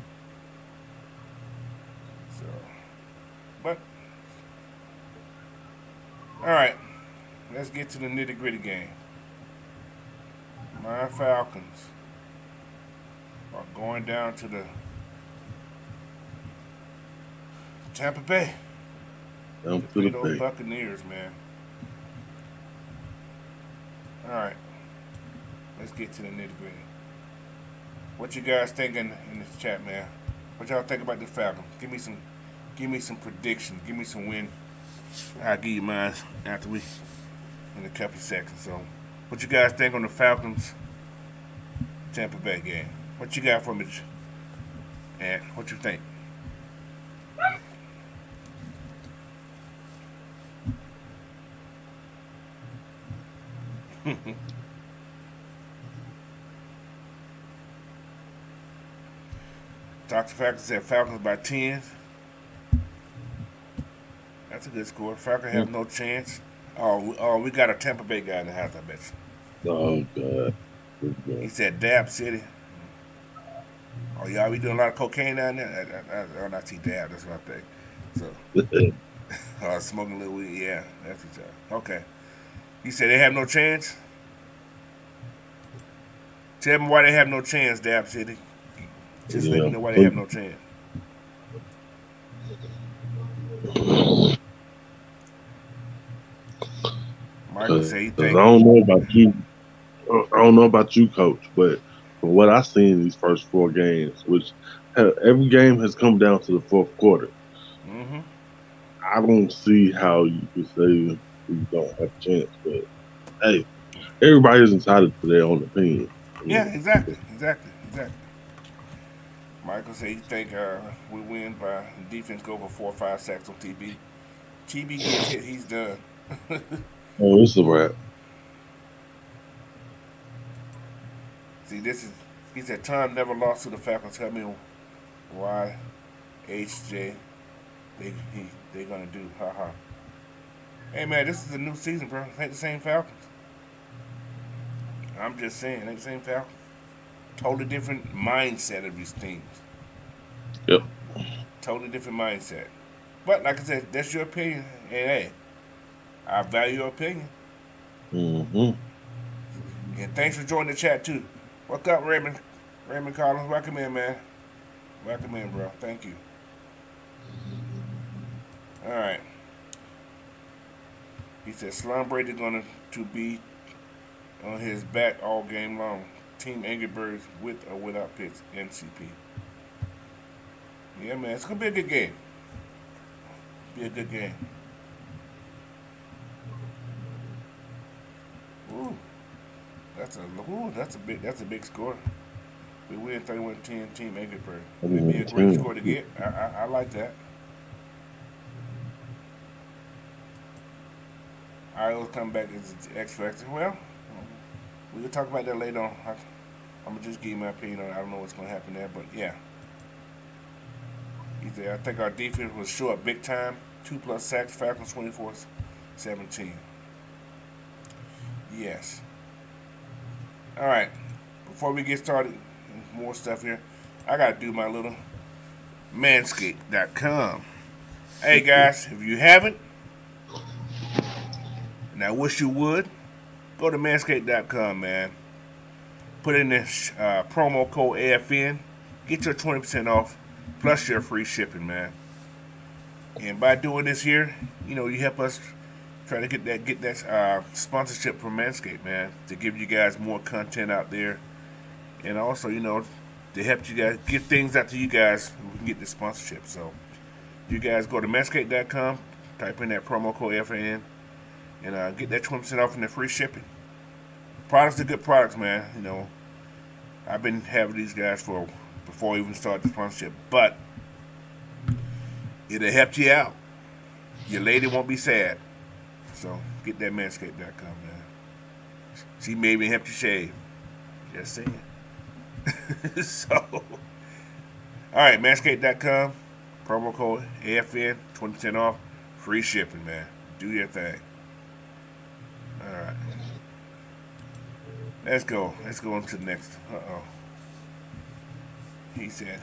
So, but all right, let's get to the nitty gritty game. My Falcons are going down to the Tampa Bay down to to play the those bay. Buccaneers, man. All right, let's get to the nitty gritty. What you guys thinking in this chat, man? What y'all think about the Falcons? Give me some predictions. Give me some win. I'll give you mine after we in a couple of seconds. So, what you guys think on the Falcons Tampa Bay game? What you got from it, and what you think? Dr. Falcon said Falcons by 10. That's a good score. Falcons have no chance. We got a Tampa Bay guy in the house, I bet you. Oh God. He said Dab City. Oh, y'all be doing a lot of cocaine down there? I see Dab, that's what I think. So, smoking a little weed, yeah, that's what y'all. Okay. He said they have no chance? Tell me why they have no chance, Dab City. Just let me Yeah. know why they have no chance. Michael Because said he I think. don't know about you. I don't know about you, Coach, but from what I've seen in these first 4 games, which every game has come down to the fourth quarter, Mm-hmm. I don't see how you could say we don't have a chance. But hey, everybody's entitled to their own opinion. I Yeah, mean, exactly. Michael said he think we win by defense go for 4 or 5 sacks on TB. TB gets hit, he's done. oh, it's a wrap. See, this is he said Tom never lost to the Falcons. Tell me why HJ they gonna do. Ha. Hey man, this is a new season, bro. It ain't the same Falcons. I'm just saying, it ain't the same Falcons. Totally different mindset of these teams. Yep. Totally different mindset. But like I said, that's your opinion. And hey, I value your opinion. Mm-hmm. And thanks for joining the chat too. What's up, Raymond? Raymond Collins, welcome in, man. Welcome in, bro. Thank you. All right. He said Slum Brady going to be on his back all game long. Team Angry Birds with or without picks. NCP. Yeah, man. It's going to be a good game. Be a good game. That's a big score. We win 31-10, team Angry Bird. I It'd be mean, a great score to team. get. I like that. Iowa's come back as X Factor. Well, we can talk about that later on. I'm gonna just give you my opinion on it. I don't know what's gonna happen there, but yeah. I think our defense was short big time. 2+ sacks. Falcons 24-17. Yes. All right. Before we get started, more stuff here. I gotta do my little Manscaped.com. Hey guys, if you haven't, and I wish you would, go to Manscaped.com, man. Put in this promo code AFN. Get your 20% off, plus your free shipping, man. And by doing this here, you help us try to get that sponsorship from Manscaped, man, to give you guys more content out there, and also, to help you guys get things out to you guys. We can get this sponsorship. So, you guys go to Manscaped.com, type in that promo code AFN, and get that 20% off and the free shipping. Products are good products, man. I've been having these guys for before I even started the sponsorship, but it'll help you out. Your lady won't be sad. So get that Manscaped.com, man. She may even help you shave. Just saying. So, all right, Manscaped.com, promo code AFN, 20% off, free shipping, man. Do your thing. All right. Let's go. Let's go on to the next. He said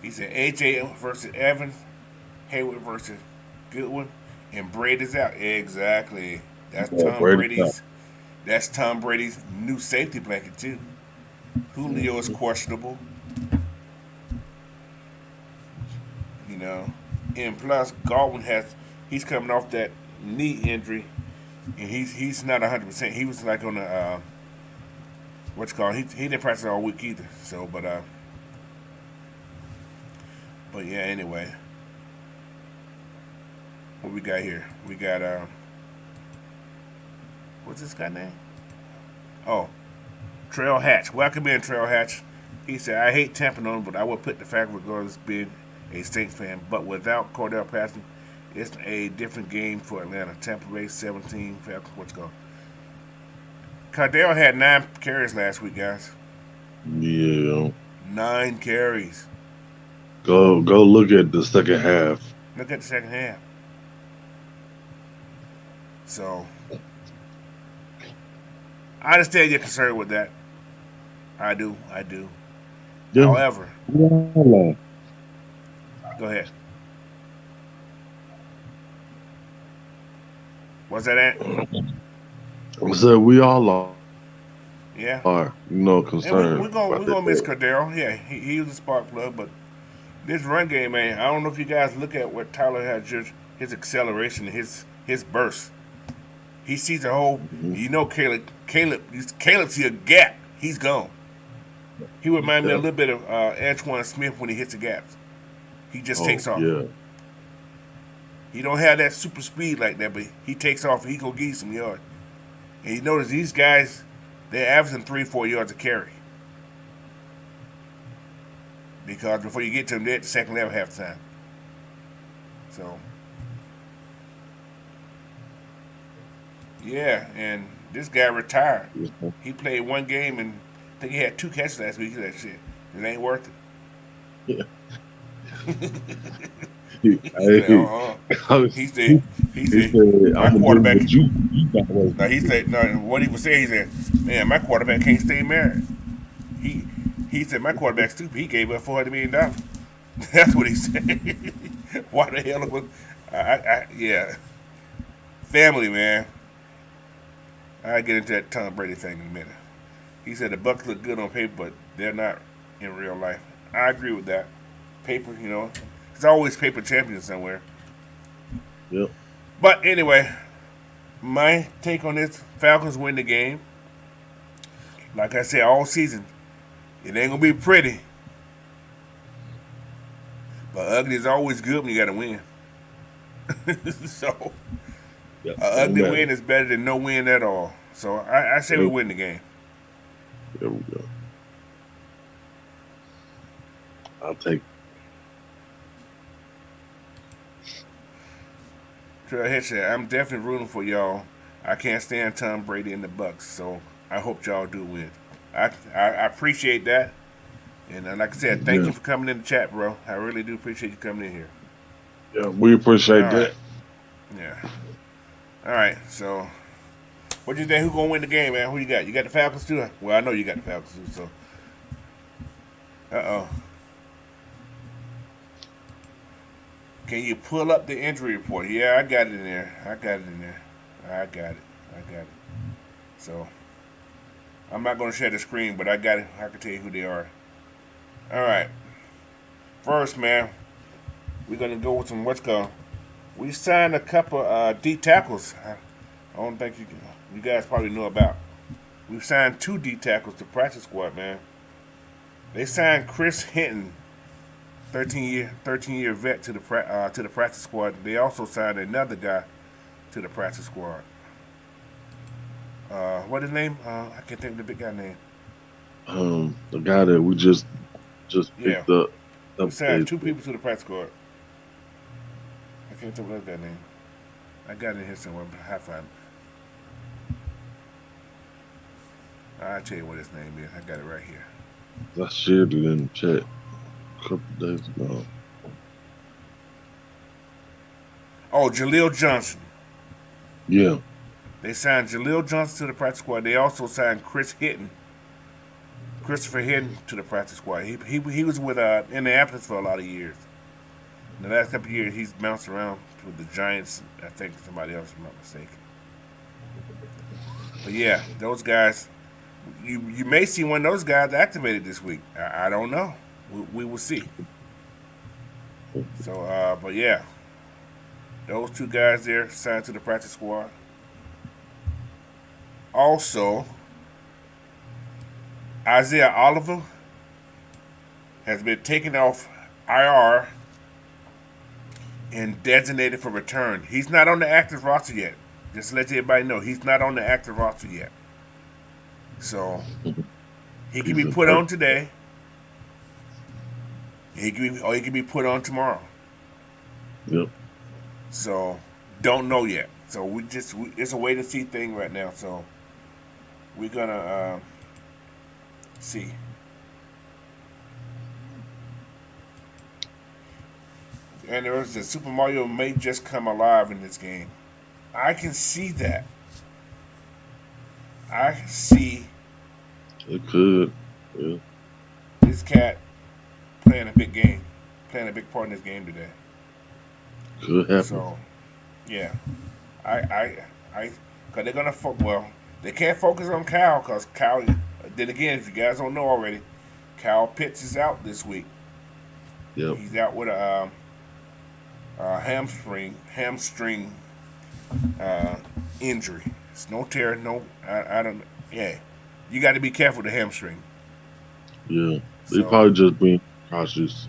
AJ versus Evans, Hayward versus Goodwin, and Brady's out. Exactly. That's Tom Brady's. That's Tom Brady's new safety blanket too. Julio is questionable. And plus Godwin he's coming off that knee injury, and he's not 100%. He was like on the what's called. He didn't practice all week either. So, but yeah. Anyway, what we got here? We got what's this guy name? Oh, Trail Hatch. Welcome in, Trail Hatch. He said, I hate tamping on him, but I will put the fact regardless being a Saints fan. But without Cordell Patterson, it's a different game for Atlanta. Tampa Bay 17, Falcons. What's going? Cordell had 9 carries last week, guys. Yeah. 9 carries. Go look at the second half. Look at the second half. So, I understand your concern with that. I do. Yeah. However, Yeah. go ahead. What's that at? So we all are, Yeah. concerned. We're gonna miss Cordell. Yeah, he was a spark plug, but this run game, man, I don't know if you guys look at what Tyler had, just his acceleration, his burst. He sees a whole. Caleb see a gap. He's gone. He reminds me a little bit of Antoine Smith when he hits the gaps. He just takes off. Yeah. He don't have that super speed like that, but he takes off and he gonna give you some yards. And you notice these guys, they're averaging 3-4 yards a carry. Because before you get to them, they're at the second level half the time. So, yeah, and this guy retired. He played one game and I think he had 2 catches last week. That shit, it ain't worth it. Yeah. He said, my quarterback. He said, no, what he was saying, he said, man, my quarterback can't stay married. He said, my quarterback's stupid. He gave up $400 million. That's what he said. Why the hell was yeah. Family, man. I'll get into that Tom Brady thing in a minute. He said the Bucs look good on paper, but they're not in real life. I agree with that. Paper, there's always paper champions somewhere. Yep. But anyway, my take on this, Falcons win the game. Like I said, all season, it ain't going to be pretty. But ugly is always good when you got to win. So, an ugly win is better than no win at all. So I say we There, win the game. there we go. I'll take. Trailhead said, I'm definitely rooting for y'all. I can't stand Tom Brady and the Bucks, so I hope y'all do win. I appreciate that. And like I said, thank Yeah, you for coming in the chat, bro. I really do appreciate you coming in here. yeah. We All appreciate right. that. Yeah. All right. So, what do you think? Who gonna win the game, man? Who you got? You got the Falcons too? Well, I know you got the Falcons too. So, uh oh. Can you pull up the injury report? Yeah, I got it in there. I got it in there. I got it. I got it. So, I'm not gonna share the screen, but I got it. I can tell you who they are. All right. First, man, we're gonna go with some what's called. We signed a couple D tackles. I don't think you guys probably know about. We've signed 2 D tackles to practice squad, man. They signed Chris Hinton, 13-year vet to the practice squad. They also signed another guy to the practice squad. What his name? I can't think of the big guy name. The guy that we just Yeah, picked up. we signed Upstage. 2 people to the practice squad. I can't think of that name. I got it in here somewhere, but I find it. I'll tell you what his name is. I got it right here. I shared it in the chat a couple days ago. Oh, Jaleel Johnson. Yeah, They signed Jaleel Johnson to the practice squad. They also signed Christopher Hinton to the practice squad. He was with Indianapolis for a lot of years. In the last couple of years, he's bounced around with the Giants. I think somebody else, if I'm not mistaken. But yeah, those guys. You may see one of those guys activated this week. I don't know. We will see. So, but yeah, those 2 guys there signed to the practice squad. Also, Isaiah Oliver has been taken off IR and designated for return. He's not on the active roster yet. Just to let everybody know, he's not on the active roster yet. So he can he's be a put third. on today. He can be put on tomorrow. Yep. So don't know yet. So it's a wait and see thing right now. So we're gonna see. And there was the Super Mario may just come alive in this game. I can see that. I see It could. Yeah, this cat playing a big game, playing a big part in this game today. could happen. So, yeah, cause they're gonna well, they can't focus on Kyle, cause Kyle. Then again, if you guys don't know already, Kyle Pitts is out this week. Yep. He's out with a hamstring injury. It's no tear, no. I don't. Yeah, you got to be careful with the hamstring. Yeah. They So, probably just being cautious.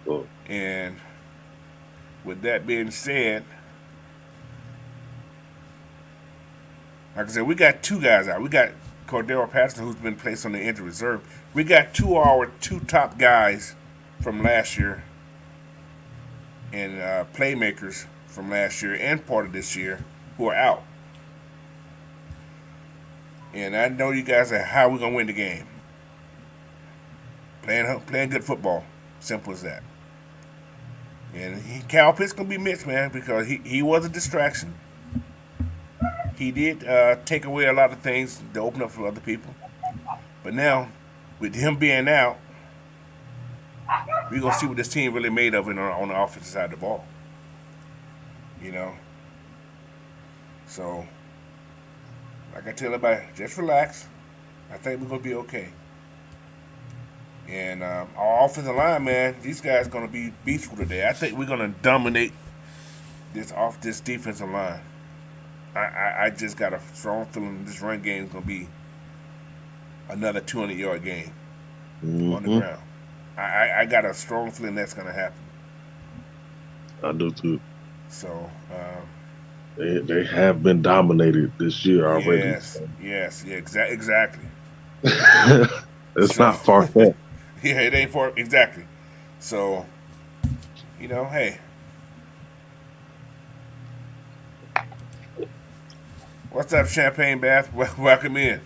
So, and with that being said, like I said, we got 2 guys out. We got Cordero Patterson, who's been placed on the injury reserve. We got 2 of our 2 top guys from last year and playmakers from last year and part of this year who are out. And I know you guys are how we're gonna win the game. Playing good football, simple as that. And Cal Pitts gonna be mixed, man, because he was a distraction. He did take away a lot of things to open up for other people. But now, with him being out, we're gonna see what this team really made of on the offensive side of the ball. You know. So, like I tell everybody, just relax. I think we're gonna be okay. And our offensive line, man, these guys gonna be beastful today. I think we're gonna dominate this defensive line. I just got a strong feeling this run game is gonna be another 200-yard game on the mm-hmm. ground. I got a strong feeling that's gonna happen. I do too. So They have been dominated this year already. Yes, yes, yeah, exactly. It's So, not far fetched. yeah, it ain't for exactly. So, hey, what's up, Champagne Bath? Welcome in.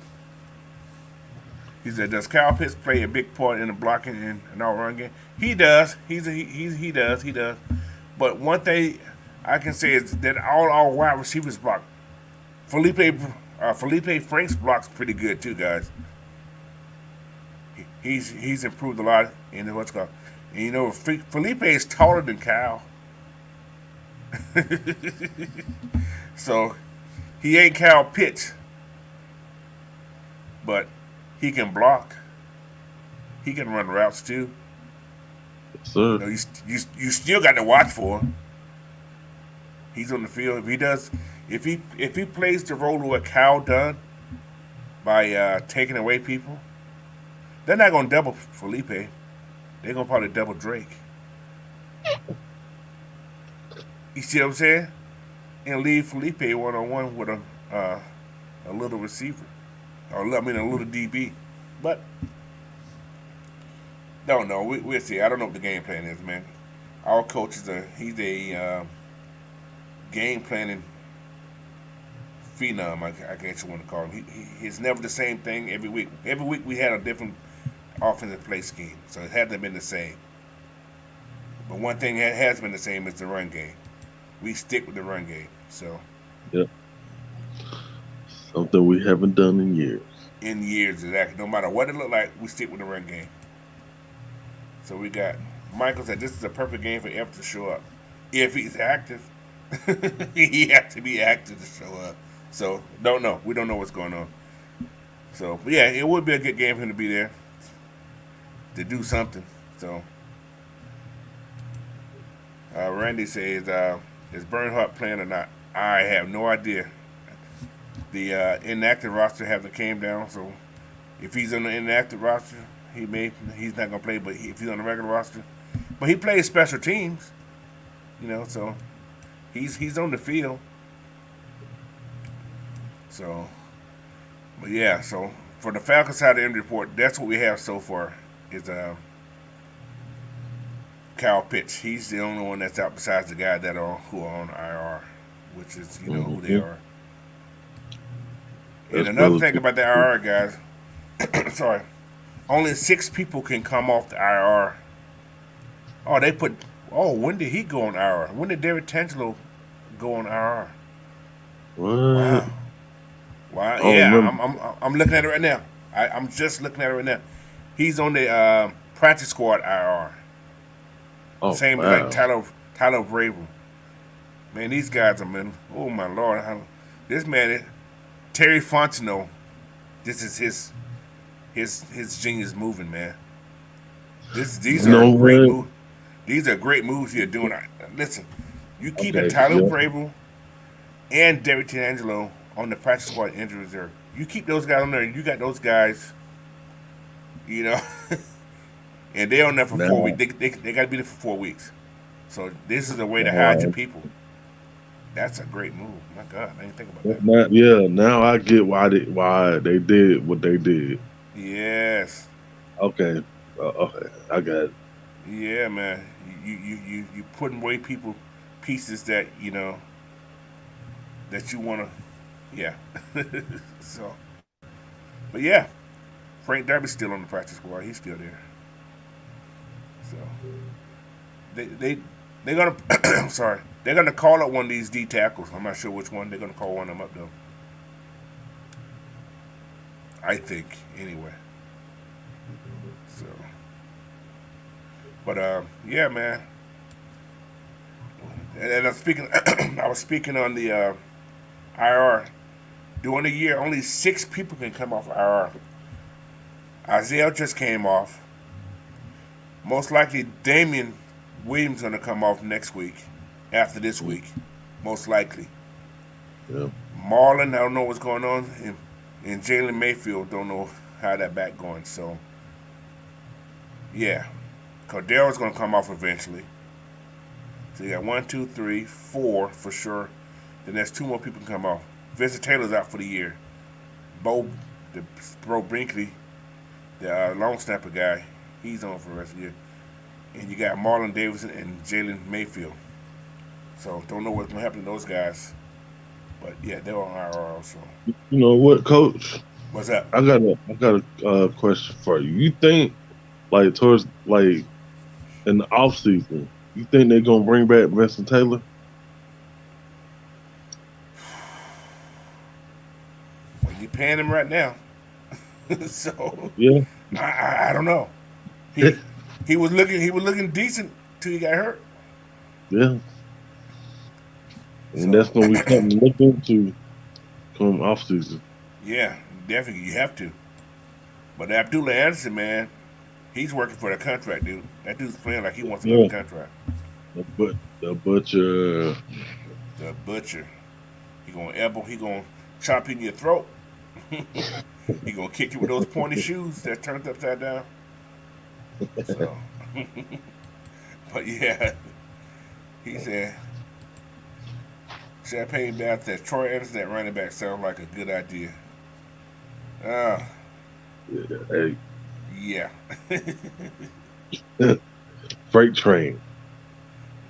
He said, "Does Kyle Pitts play a big part in the blocking in an all run game?" He does. He does. He does. But one thing I can say is that all our wide receivers block. Felipe Franks blocks pretty good too, guys. He's improved a lot in what's called. And Felipe is taller than Kyle, so he ain't Kyle Pitts, but he can block. He can run routes too. Sir. You still got to watch for him. He's on the field. If he plays the role of what Kyle done by taking away people, they're not gonna double Felipe. They're gonna probably double Drake. You see what I'm saying? And leave Felipe 1-on-1 with a little receiver, or a little DB. But don't know. We'll see. I don't know what the game plan is, man. Our coach he's a game planning phenom. I guess you want to call him. He's never the same thing every week. Every week we had a different offensive play scheme, so it hasn't been the same. But one thing that has been the same is the run game. We stick with the run game. So Yep. Something we haven't done in years. in years, exactly, no matter what it look like, we stick with the run game. So we got Michael said this is a perfect game for F to show up if he's active. He has to be active to show up. So don't know. We don't know what's going on. So yeah, it would be a good game for him to be there to do something. So Randy says, "Is Bernhardt playing or not?" I have no idea. The inactive roster haven't came down, so if he's on the inactive roster, he's not gonna play. But if he's on the regular roster, but he plays special teams, so he's on the field. So, but yeah, so for the Falcons side of the injury report, that's what we have so far. Is Kyle Pitts. He's the only one that's out besides the guy who are on IR, which is who they are. And That's another thing relative. about the IR guys, sorry, only 6 people can come off the IR. Oh, when did he go on IR? When did Derek Tangelo go on IR? What? Wow, wow, I don't yeah, remember. I'm looking at it right now. I'm just looking at it right now. He's on the practice squad IR. Oh Same as like wow. Tyler Vrabel. Man, these guys are man. Oh my lord, this man Terry Fontenot. This is his genius moving, man. These You are know great what? moves. These are great moves you're doing. Listen, you keeping Okay. Tyler Yep. Vrabel and Derek D'Angelo on the practice squad injury reserve. You keep those guys on there. You got those guys, you know, and they're on there for 4 weeks. Now, They got to be there for 4 weeks. So this is a way to hide your now, people. That's a great move. My God, I didn't think about that. now, yeah. Now I get why they did what they did. Yes, Okay. Okay. I got it. yeah, man. You putting away pieces that that you want to, yeah. So, but yeah, Frank Darby's still on the practice squad. He's still there. So they're gonna I'm sorry, they're gonna call up one of these D tackles. I'm not sure which one. They're gonna call one of them up though. I think anyway. So, but yeah, man. And I'm speaking. I was speaking on the IR. During the year, only 6 people can come off IR. Isaiah just came off. Most likely, Damian Williams gonna come off next week, after this Mm, week, most likely. yeah. Marlon, I don't know what's going on, and Jalen Mayfield don't know how that back going. So, yeah, Cordero's gonna come off eventually. So you got 1, 2, 3, 4 for sure. Then there's two more people can come off. Vincent Taylor's out for the year. Bro Brinkley, the long snapper guy, he's on for the rest of the year. And you got Marlon Davidson and Jalen Mayfield. So don't know what's gonna happen to those guys. But yeah, they're on IR also. You know what, Coach? What's up? I got a question for you. You think like towards like in the off season, you think they're gonna bring back Vincent Taylor? Well, you paying him right now, so Yeah, I don't know. He he was looking decent till he got hurt. yeah, and So that's gonna be something to look into come off season. yeah, definitely you have to. But Abdullah Anderson, man, he's working for the contract, dude. That dude's playing like he wants another Yeah, contract. the butcher. The butcher. He gonna elbow. He gonna chop in your throat. He gonna kick you with those pointy shoes that turned upside down. So, but yeah, he said Champagne Down said Troy Anderson at running back sounds like a good idea. Uh, Hey, yeah, freight train.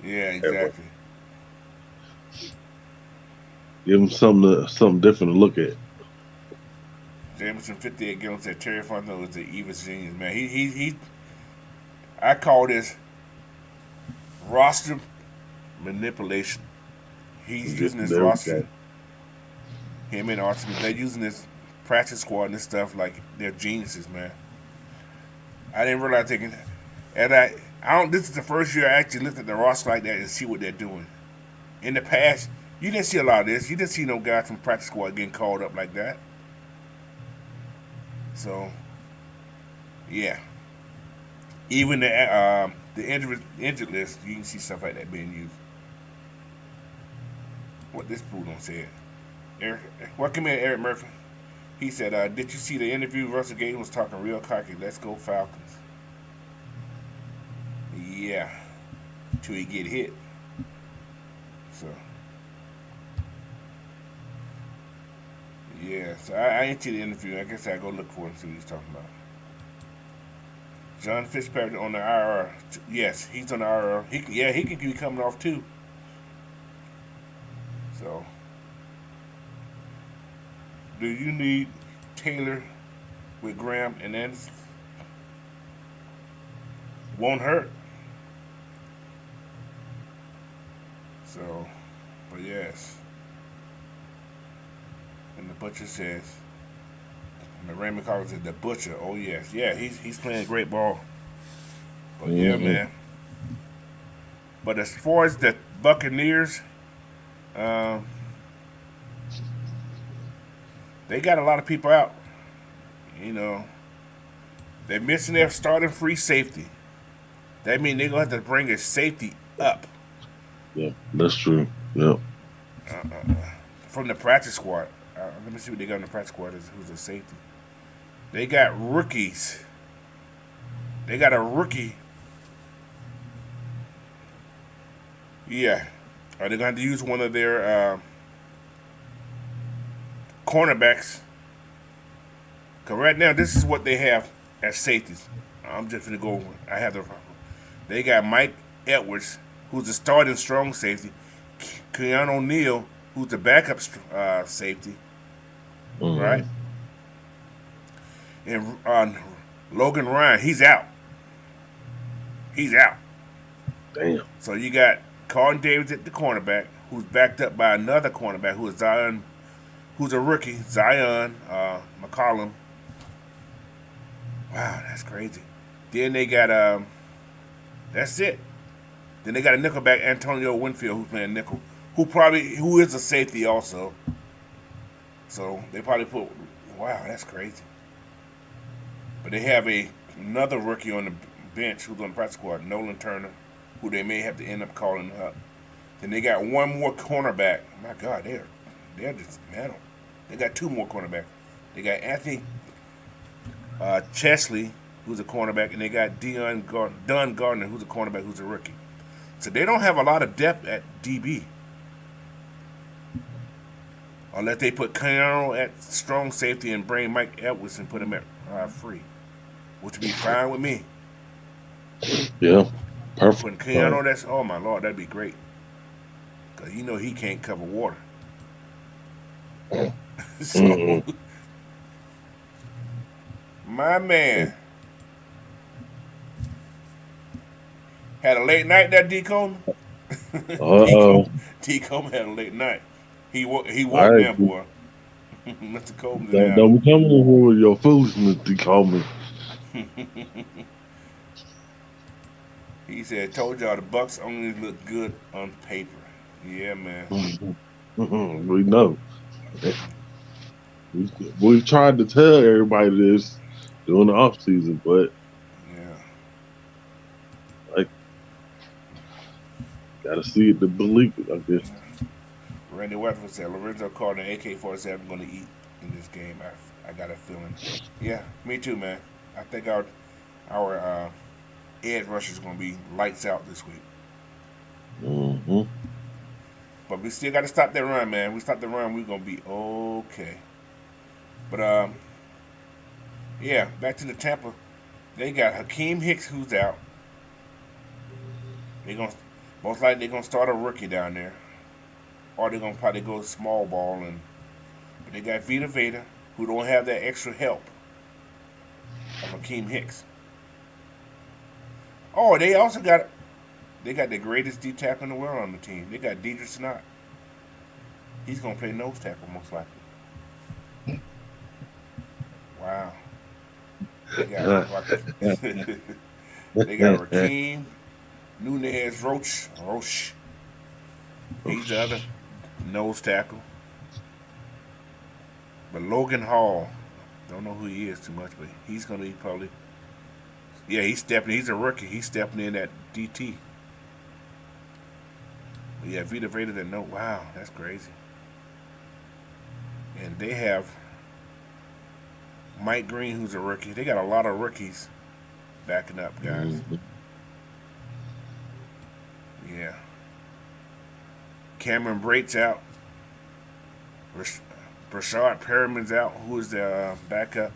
yeah, Everybody. exactly. Give them something different to look at. Jameson 58 Gillum said Terry Fontenot is the evil genius, man. He I call this roster manipulation. He's using this There we roster. go. Him and Archie, they're using this practice squad and this stuff like they're geniuses, man. I didn't realize they can. And I don't. This is the first year I actually looked at the roster like that and see what they're doing. In the past, you didn't see a lot of this. You didn't see no guys from practice squad getting called up like that. So, yeah. Even the injured list, you can see stuff like that being used. What this fool don't say it. Eric, welcome in, Eric Murphy. He said, "Did you see the interview? Russell Gage was talking real cocky. Let's go Falcons." Yeah, till he get hit. So, yeah. So I ain't see the interview. I guess I go look for it and see what he's talking about. John Fitzpatrick on the IR. Yes, he's on the IR. He can be coming off too. So, do you need Taylor with Graham and Anderson? Won't hurt. So, but yes. And the butcher says, and Raymond Collins said the butcher. Oh yes, yeah, he's playing great ball. But yeah, Hmm. man. But as far as the Buccaneers, um, they got a lot of people out. You know, they're missing their starting free safety. That means they're gonna have to bring a safety up Yeah, that's true. Yeah. from the practice squad. Let me see what they got in the practice squad. Who's a safety? They got rookies. They got a rookie. Yeah. Are they going to use one of their cornerbacks? Because right now, this is what they have as safeties. I'm just going to go. I have the. They got Mike Edwards, who's the starting strong safety. Keanu O'Neal, who's the backup safety. Hmm. Right? And Logan Ryan, he's out. He's out. Damn. So you got Carlton Davis at the cornerback, who's backed up by another cornerback who is Zion, who's a rookie, Zion McCollum. Wow, that's crazy. Then they got that's it. Then they got a nickelback, Antonio Winfield, who's playing nickel, who is a safety also. So they probably put, wow, that's crazy. But they have another rookie on the bench who's on the practice squad, Nolan Turner, who they may have to end up calling up. Then they got one more cornerback. My God, they're just metal. They got two more cornerbacks. They got Anthony Chesley, who's a cornerback, and they got Dunn Gardner, who's a cornerback, who's a rookie. So they don't have a lot of depth at DB. Unless they put Keanu at strong safety and bring Mike Edwards and put him at free, which would be fine with me. Yeah, perfect. Putting Keanu, that's, oh my lord, that'd be great. Because you know he can't cover water. So, Mm-mm. my man had a late night, that D. Coleman. D. Uh-oh. Coleman. D. Coleman had a late night. He All woke right. now, boy. Mr. Coleman's in the house. Don't be coming in here with your foolishness, to call me. He said, "Told y'all the Bucks only look good on paper." Yeah, man. We know. We tried to tell everybody this during the off season, but Yeah. I gotta see it to believe it, I guess. Randy Weatherford said Lorenzo called an AK-47 going to eat in this game. I got a feeling. Yeah, me too, man. I think our edge rush is going to be lights out this week. Hmm. But we still got to stop that run, man. We stop the run, we're going to be okay. But yeah, back to the Tampa. They got Hakeem Hicks, who's out. They gonna most likely they're gonna start a rookie down there, or they're gonna probably go small ball. And but they got Vita Veda, who don't have that extra help of Hakeem Hicks. Oh, they got the greatest D tackle in the world on the team. They got Deidre Snott. He's gonna play nose tackle most likely. Wow. They got they got Raheem Nunez Roche. He's the other nose tackle. But Logan Hall, don't know who he is too much, but he's gonna be probably, yeah, he's a rookie. He's stepping in at DT. But yeah, Vita Veda that no, wow, that's crazy. And they have Mike Green, who's a rookie. They got a lot of rookies backing up, guys. Hmm. Yeah. Cameron Brate's out. Brashard Perriman's out, who is the backup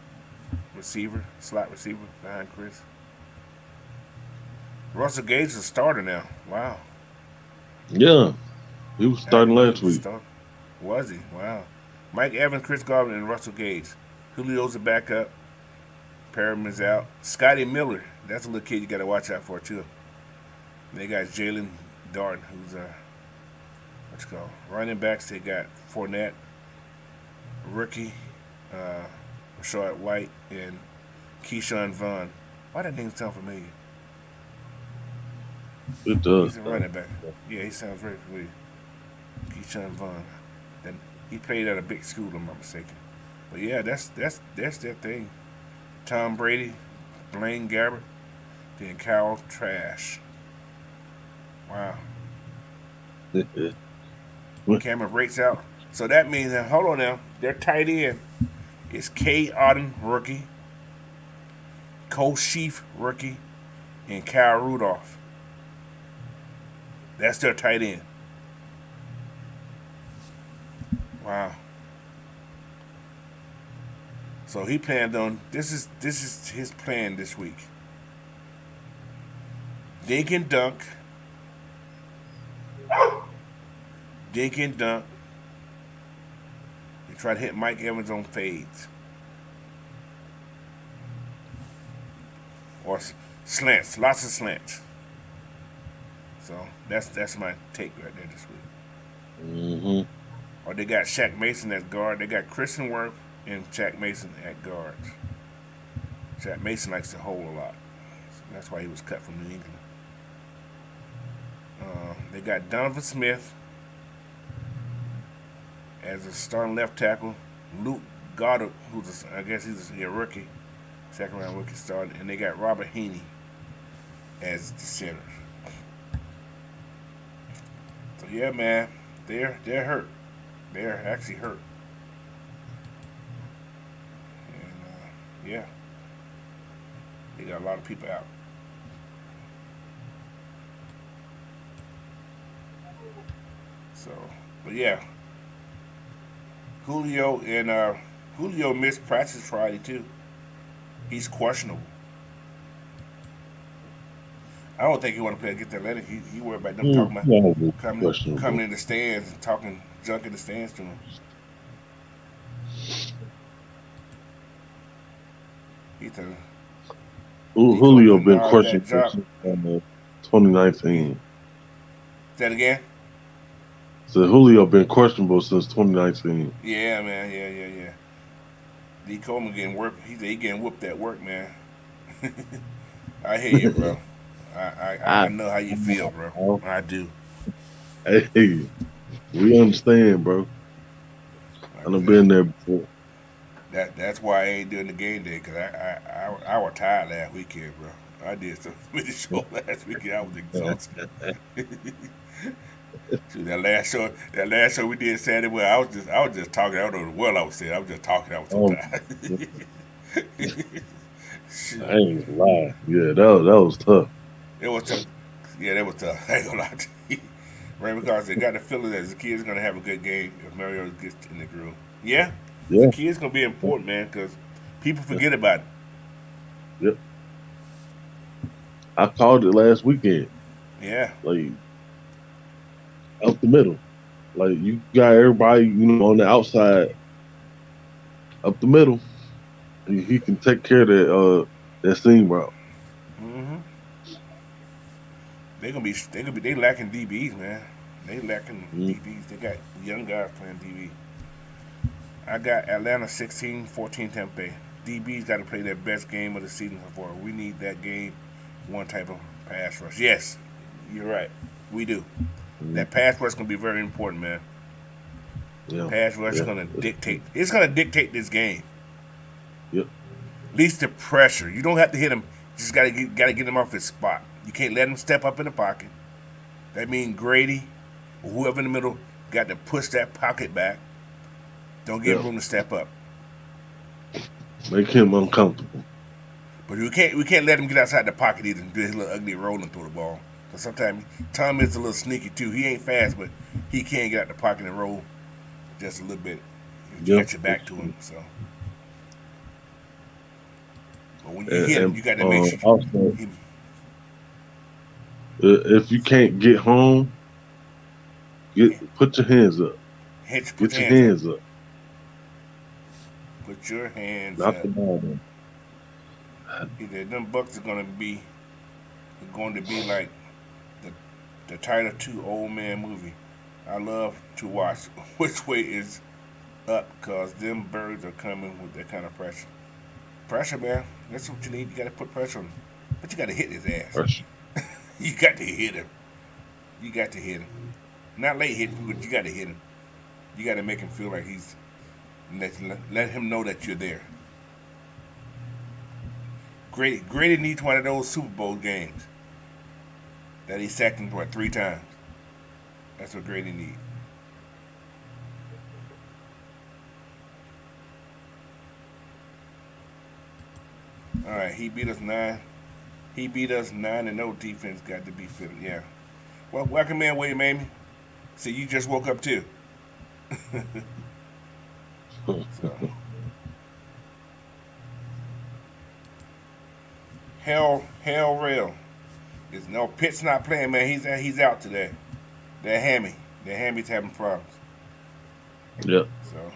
receiver, slot receiver behind Chris. Russell Gage is a starter now. Wow. Yeah, he was I didn't starting know he last was a week. starter. Was he? Wow. Mike Evans, Chris Godwin, and Russell Gage. Julio's a backup. Perriman's out. Scotty Miller, that's a little kid you got to watch out for, too. They got Jalen Darden, who's what's it called? Running backs, they got Fournette, rookie, uh, Rashad White, and Keyshawn Vaughn. Why that name sound familiar? It does. He's a running back. Yeah, he sounds very familiar. Keyshawn Vaughn. And he played at a big school, if I'm not mistaken. But yeah, that's their thing. Tom Brady, Blaine Gabbert, then Kyle Trash. Wow. Cameron breaks out. So that means that, hold on now, their tight end is K. Auden, rookie, Cole Sheaf, rookie, and Kyle Rudolph. That's their tight end. Wow. So he planned on this is his plan this week. Dink and dunk. Dink and dunk. They try to hit Mike Evans on fades. Or slants. Lots of slants. So that's my take right there this week. Hmm. Or they got Shaq Mason as guard. They got Christian Worth and Shaq Mason at guards. Shaq Mason likes to hold a lot. So that's why he was cut from New England. They got Donovan Smith as a starting left tackle. Luke Goddard, I guess he's a rookie, second round rookie starting, and they got Robert Haney as the center. So yeah, man, they're hurt. They're actually hurt. And yeah, they got a lot of people out. So, but yeah, Julio missed practice Friday too. He's questionable. I don't think he want to play against Atlanta. He worried about them talking about No, coming questionable. in the stands and talking junk in the stands to him. He told Nico Julio been Bernard that questionable job. since 2019. Say that again? So Julio been questionable since 2019. Yeah, man. Yeah. D. Coleman getting work. He getting whooped at work, man. I hear you, bro. I I, know how you feel, bro. I, I do. hey, we understand, bro. Like I I done said, been there before. that's why I ain't doing the game day because I was tired last weekend, bro. I did so many show last weekend. I was exhausted. Shoot, that last show we did Saturday, well, I was just talking. I don't know what I was saying. I was just talking. I was so Oh, tired. I Shoot, ain't gonna lie. Yeah, that was tough. it was tough. Yeah, that was tough. I ain't gonna lie to you. Right, because they got the feeling that the kid's gonna have a good game if Mario gets in the groove. Yeah, the Yeah, kid's gonna be important, man, because people yeah, forget about it. yeah. I called it last weekend. Yeah, Like up the middle. Like you got everybody, on the outside, up the middle. He can take care of that seam route. they lacking DBs, man. They lacking Mm, DBs. They got young guys playing DB. I got Atlanta 16-14 Tampa Bay. DB's got to play their best game of the season so far. We need that game, one type of pass rush. Yes, you're right. We do. mm, That pass rush is gonna be very important, man. yeah, Pass rush is yeah, gonna dictate. It's gonna dictate this game. yeah, At least the pressure. You don't have to hit him. You just gotta get him off his spot. You can't let him step up in the pocket. That means Grady or whoever in the middle got to push that pocket back. Don't give him yeah. room to step up. Make him uncomfortable. But we can't let him get outside the pocket either and do his little ugly rolling through the ball. Because sometimes Tom is a little sneaky too. He ain't fast, but he can get out the pocket and roll just a little bit if you Yeah, got your back to him. So, but when you and, hit him, and you got to make sure also he if you can't get home, put your hands up. hit. Put Get your your hands up. hands up. Put your hands Not up. the ball. Man. Either them Bucks are going to be like the the title two old man movie. I love to watch. Which way is up? Cause them birds are coming with that kind of pressure. Pressure, man. That's what you need. You got to put pressure on him, but you got to hit his ass. Pressure. You got to hit him. You got to hit him. Not late hit him, but you got to hit him. You got to make him feel like he's let him know that you're there. Grady needs one of those Super Bowl games that he sacked him 3 times. That's what Grady needs. All right, he beat us 9. He beat us 9 and no defense got to be fitted. Yeah. Well, welcome in, William Amy. See, you just woke up too. So hell rail. Is no Pitt's not playing, man. He's out today. That hammy's having problems. Yeah. So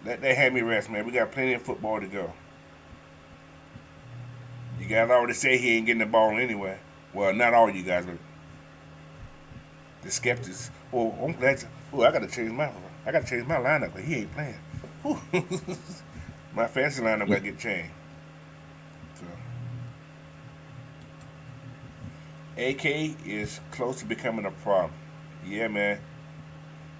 let that hammy rest, man. We got plenty of football to go. You guys already say he ain't getting the ball anyway. Well, not all you guys, but the skeptics. Oh, I'm glad. I gotta change my lineup, but he ain't playing. Whew. My fantasy lineup gotta get changed. So, AK is close to becoming a problem. Yeah, man.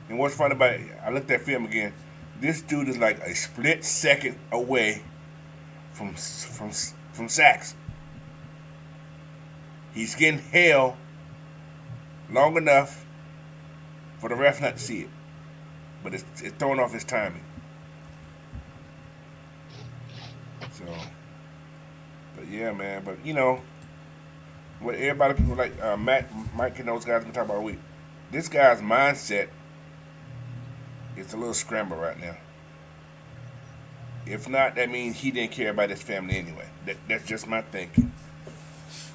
And what's funny about it, I looked at film again. This dude is like a split second away from sacks. He's getting held long enough for the ref not to see it, but it's throwing off his timing. So, but yeah, man. But what everybody people like Mike and those guys been talking about all week. This guy's mindset is a little scrambled right now. If not, that means he didn't care about his family anyway. That's just my thinking.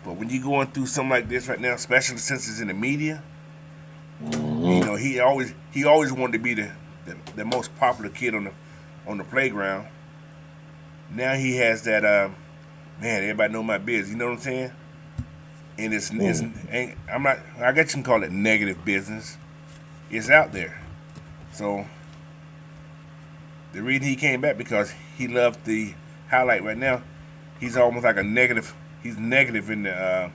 But when you're going through something like this right now, especially since it's in the media, you know, he always wanted to be the most popular kid on the playground. Now he has that man, everybody know my business. You know what I'm saying? And it's ain't, I'm not. I guess you can call it negative business. It's out there. So the reason he came back because he loved the highlight right now. He's almost like a negative. He's negative in the.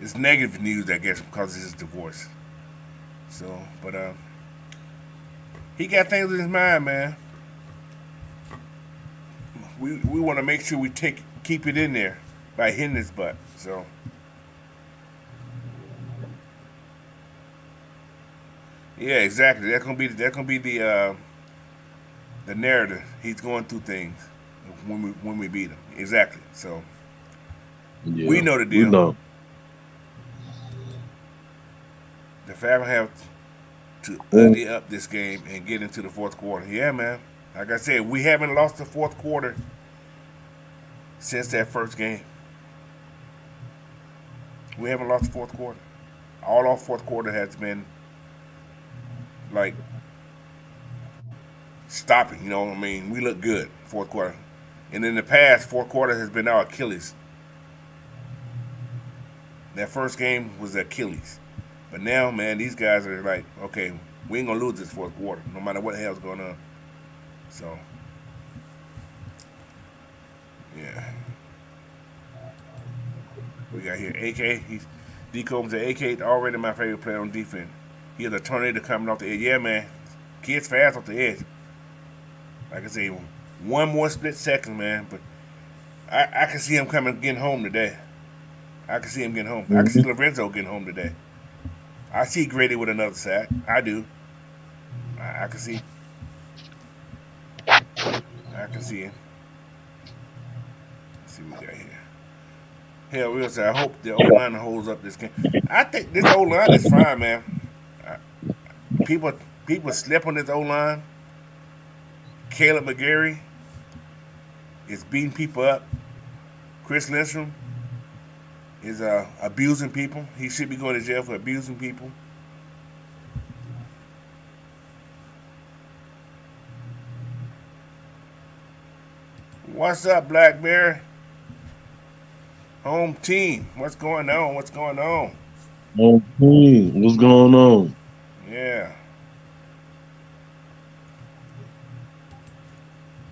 It's negative news, I guess, because of his divorce. So, but he got things in his mind, man. We want to make sure we keep it in there by hitting his butt. So. Yeah, exactly. That's gonna be the narrative. He's going through things when we beat him. Exactly. So Yeah, we know the we deal. know. The Falcons have to Mm. ugly up this game and get into the fourth quarter. Yeah, man. Like I said, we haven't lost the fourth quarter since that first game. We haven't lost the fourth quarter. All our fourth quarter has been like stopping. You know what I mean? We look good fourth quarter, and in the past, fourth quarter has been our Achilles. That first game was Achilles, but now, man, these guys are like, okay, we ain't gonna lose this fourth quarter, no matter what the hell's going on. So, yeah, we got here AK. He's D Combs at AK, already my favorite player on defense. He has a tornado coming off the edge. Yeah, man, kid's fast off the edge. Like I say, one more split second, man. But I can see him getting home today. I can see him getting home. I can see Mhm. Lorenzo getting home today. I see Grady with another sack. I do. I can see. I can see him. Let's see what we got here. Hell, real say, I hope the O line holds up this game. I think this O line is fine, man. Uh, people people slip on this O line. Caleb McGarry is beating people up. Chris Lindstrom is abusing people. He should be going to jail for abusing people. What's up, Blackberry? Home team. What's going on? What's going on? Okay, what's going on? Yeah.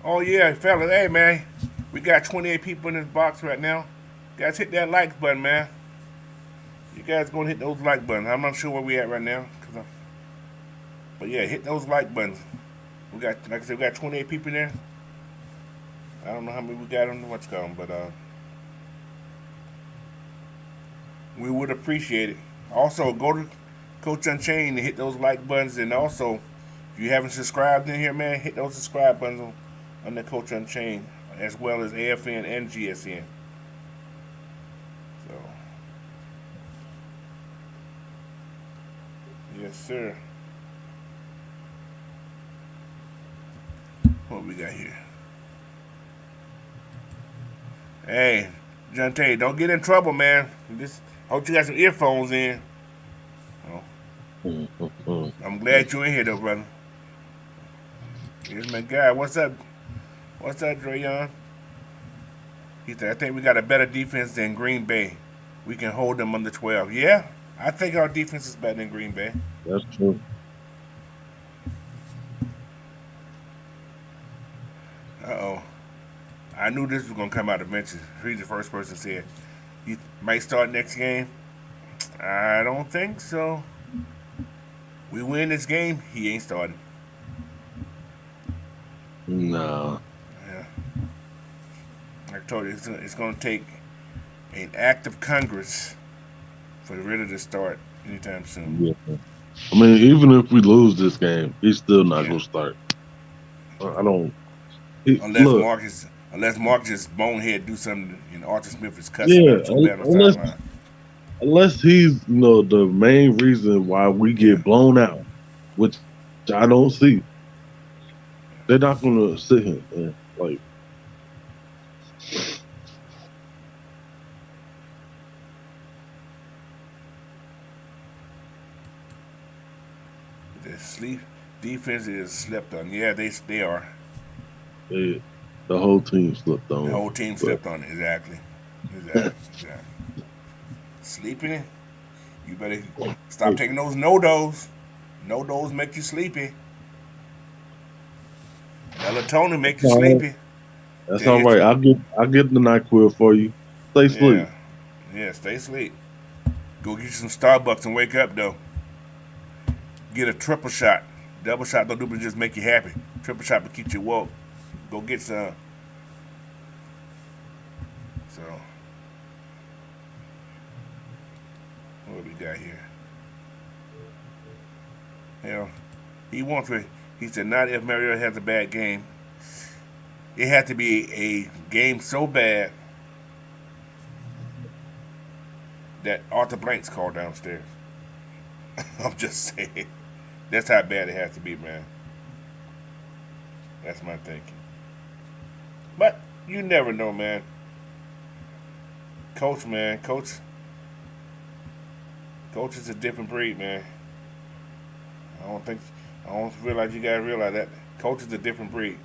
Oh yeah, fellas. Hey man, we got 28 people in this box right now. Guys, hit that like button, man. You guys gonna hit those like buttons. I'm not sure where we at right now, but yeah, hit those like buttons. We got, like I said, we got 28 people in there. I don't know how many we got on the what's called, but we would appreciate it. Also, go to Coach Unchained and hit those like buttons, and also, if you haven't subscribed in here, man, hit those subscribe buttons on the Coach Unchained, as well as AFN and GSN. So, yes, sir. What we got here? Hey, Jonte, don't get in trouble, man. Hope you got some earphones in. Oh, Mhm. I'm glad you're in here, though, brother. Here's my guy. What's up? What's up, Drayon? He said, I think we got a better defense than Green Bay. We can hold them under 12. Yeah, I think our defense is better than Green Bay. That's true. Uh-oh. I knew this was going to come out eventually. He's the first person said, he might start next game. I don't think so. We win this game, he ain't starting. Nah. Yeah. I told you, it's going to take an act of Congress for the Ritter to start anytime soon. Yeah. I mean, even if we lose this game, he's still not Yeah. gonna start. I don't. Unless Look, Marcus, unless Marcus bonehead do something and Arthur Smith is cussing yeah, him too bad on the unless sideline. he's the main reason why we Yeah. get blown out, which I don't see. They're not gonna sit him. Man. Like, The sleep defense is slept on. Yeah, they are. they, the whole team slipped The on. whole team But slept on it. Exactly. Exactly. Sleeping. You better stop hey, taking those no-dos. No-dos make you sleepy. Melatonin make you all right. sleepy. That's Tell all you, right. I'll get the NyQuil for you. Stay asleep. yeah, yeah. Stay asleep. Go get you some Starbucks and wake up though. Get a triple shot. Double shot don't do but just make you happy. Triple shot will keep you woke. Go get some. So what we got here? Hell, he wants to. He said not if Mariota has a bad game. It had to be a game so bad that Arthur Blanks called downstairs. I'm just saying. That's how bad it has to be, man. That's my thinking. But you never know, man. Coach, man, coach is a different breed, man. I don't think I don't realize you guys realize that. Coach is a different breed.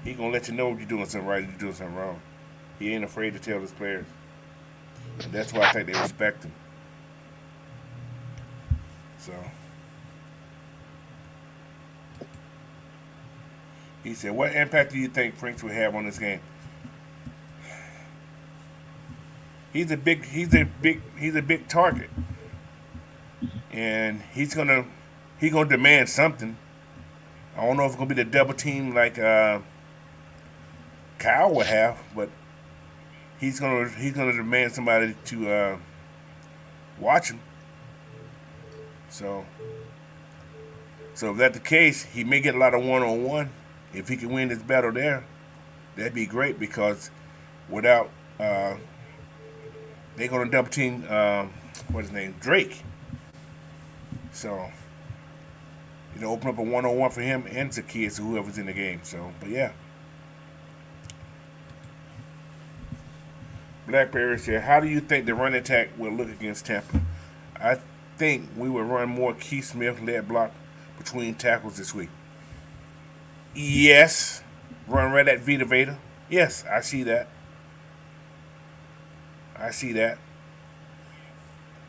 He gonna let you know if you're doing something right and you're doing something wrong. He ain't afraid to tell his players. And that's why I think they respect him. So he said, "What impact do you think Franks will have on this game?" He's a big target, and he gonna demand something. I don't know if it's gonna be the double team like Kyle would have, but he's gonna demand somebody to watch him. So so if that's the case, he may get a lot of one on one. If he can win this battle there, that'd be great because without they're gonna double team what's his name Drake. So open up a one on one for him and Zacchaeus or whoever's in the game. So, but yeah. Blackberry said, "How do you think the run attack will look against Tampa?" I think we will run more Keith Smith led block between tackles this week. Yes, run right at Vita Veda. Yes, I see that. I see that.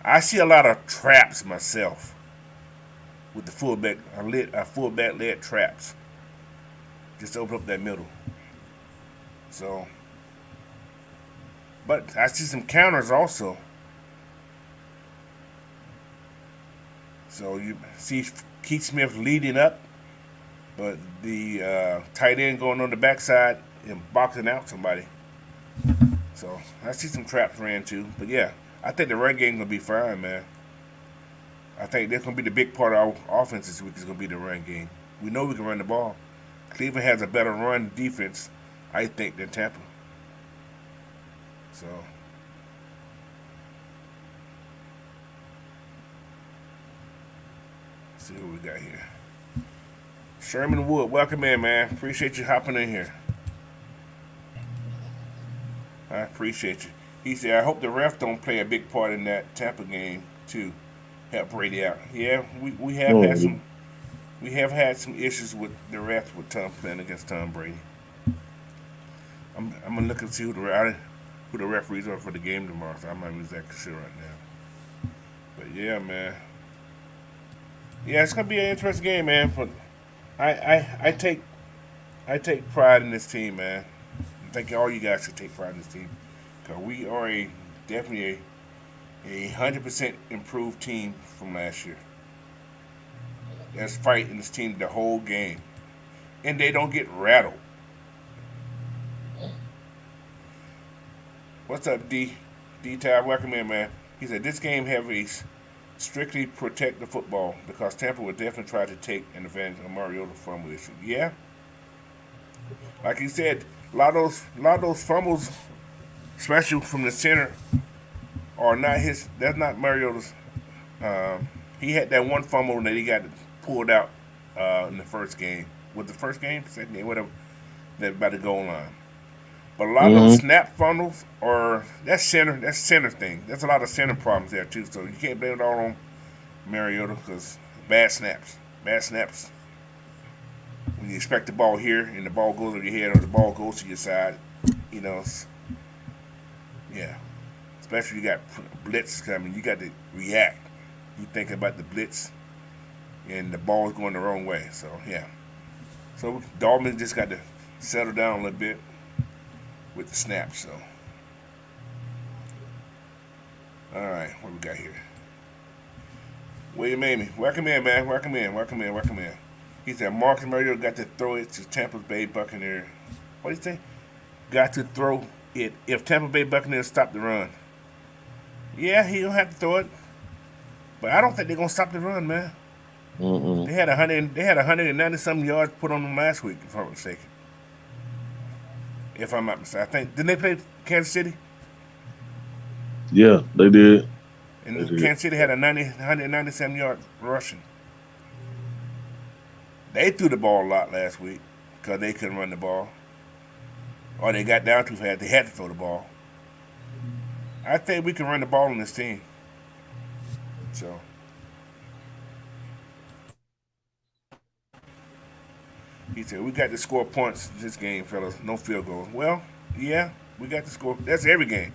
I see a lot of traps myself with the fullback. Fullback led traps. Just to open up that middle. So, but I see some counters also. So you see Keith Smith leading up, but the tight end going on the backside and boxing out somebody. So I see some traps ran too. But yeah, I think the run game gonna be fine, man. I think that's gonna be the big part of our offense this week is gonna be the run game. We know we can run the ball. Cleveland has a better run defense, I think, than Tampa. So let's see what we got here. Sherman Wood, welcome in, man. Appreciate you hopping in here. I appreciate you. He said, "I hope the ref don't play a big part in that Tampa game too. Help Brady out." Yeah, no, we have had some issues with the refs with Tom playing against Tom Brady. I'm gonna look and see who the referees are for the game tomorrow. So I'm not exactly sure right now. But yeah, man. Yeah, it's gonna be an interesting game, man. But I take pride in this team, man. I think all you guys should take pride in this team because we are definitely a 100% improved team from last year. That's fighting this team the whole game, and they don't get rattled. What's up, D? D-Tab, welcome in, man. He said this game have a strictly protect the football because Tampa would definitely try to take an advantage of Mariota's fumble issue. Yeah, like you said, a lot of those fumbles, especially from the center, are not his. That's not Mariota's. He had that one fumble that he got pulled out in the first game. with the first game, second game, whatever, that by the goal line. But a lot of those Mm-hmm. snap funnels are that's center thing. There's a lot of center problems there too. So you can't blame it all on Mariota because bad snaps. When you expect the ball here and the ball goes over your head or the ball goes to your side, you know, yeah. Especially you got blitz coming, you got to react. You think about the blitz and the ball's going the wrong way. So yeah. So Dolphins just got to settle down a little bit with the snaps. So all right, what we got here? William Amy, welcome in, man. Welcome in. He said Marcus Mariota got to throw it to Tampa Bay Buccaneers. What did he say? Got to throw it if Tampa Bay Buccaneers stop the run. Yeah, he don't have to throw it, but I don't think they're gonna stop the run, man. Mm-mm. They had 190 something yards put on them last week, if I'm not mistaken. If I'm not mistaken, I think didn't they play Kansas City? Yeah, they did. They And did. Kansas City had a 197 yard rushing. They threw the ball a lot last week because they couldn't run the ball, or they got down too fast. They had to throw the ball. I think we can run the ball on this team. So he said we got to score points this game, fellas. No field goals. Well, yeah, we got to score. That's every game.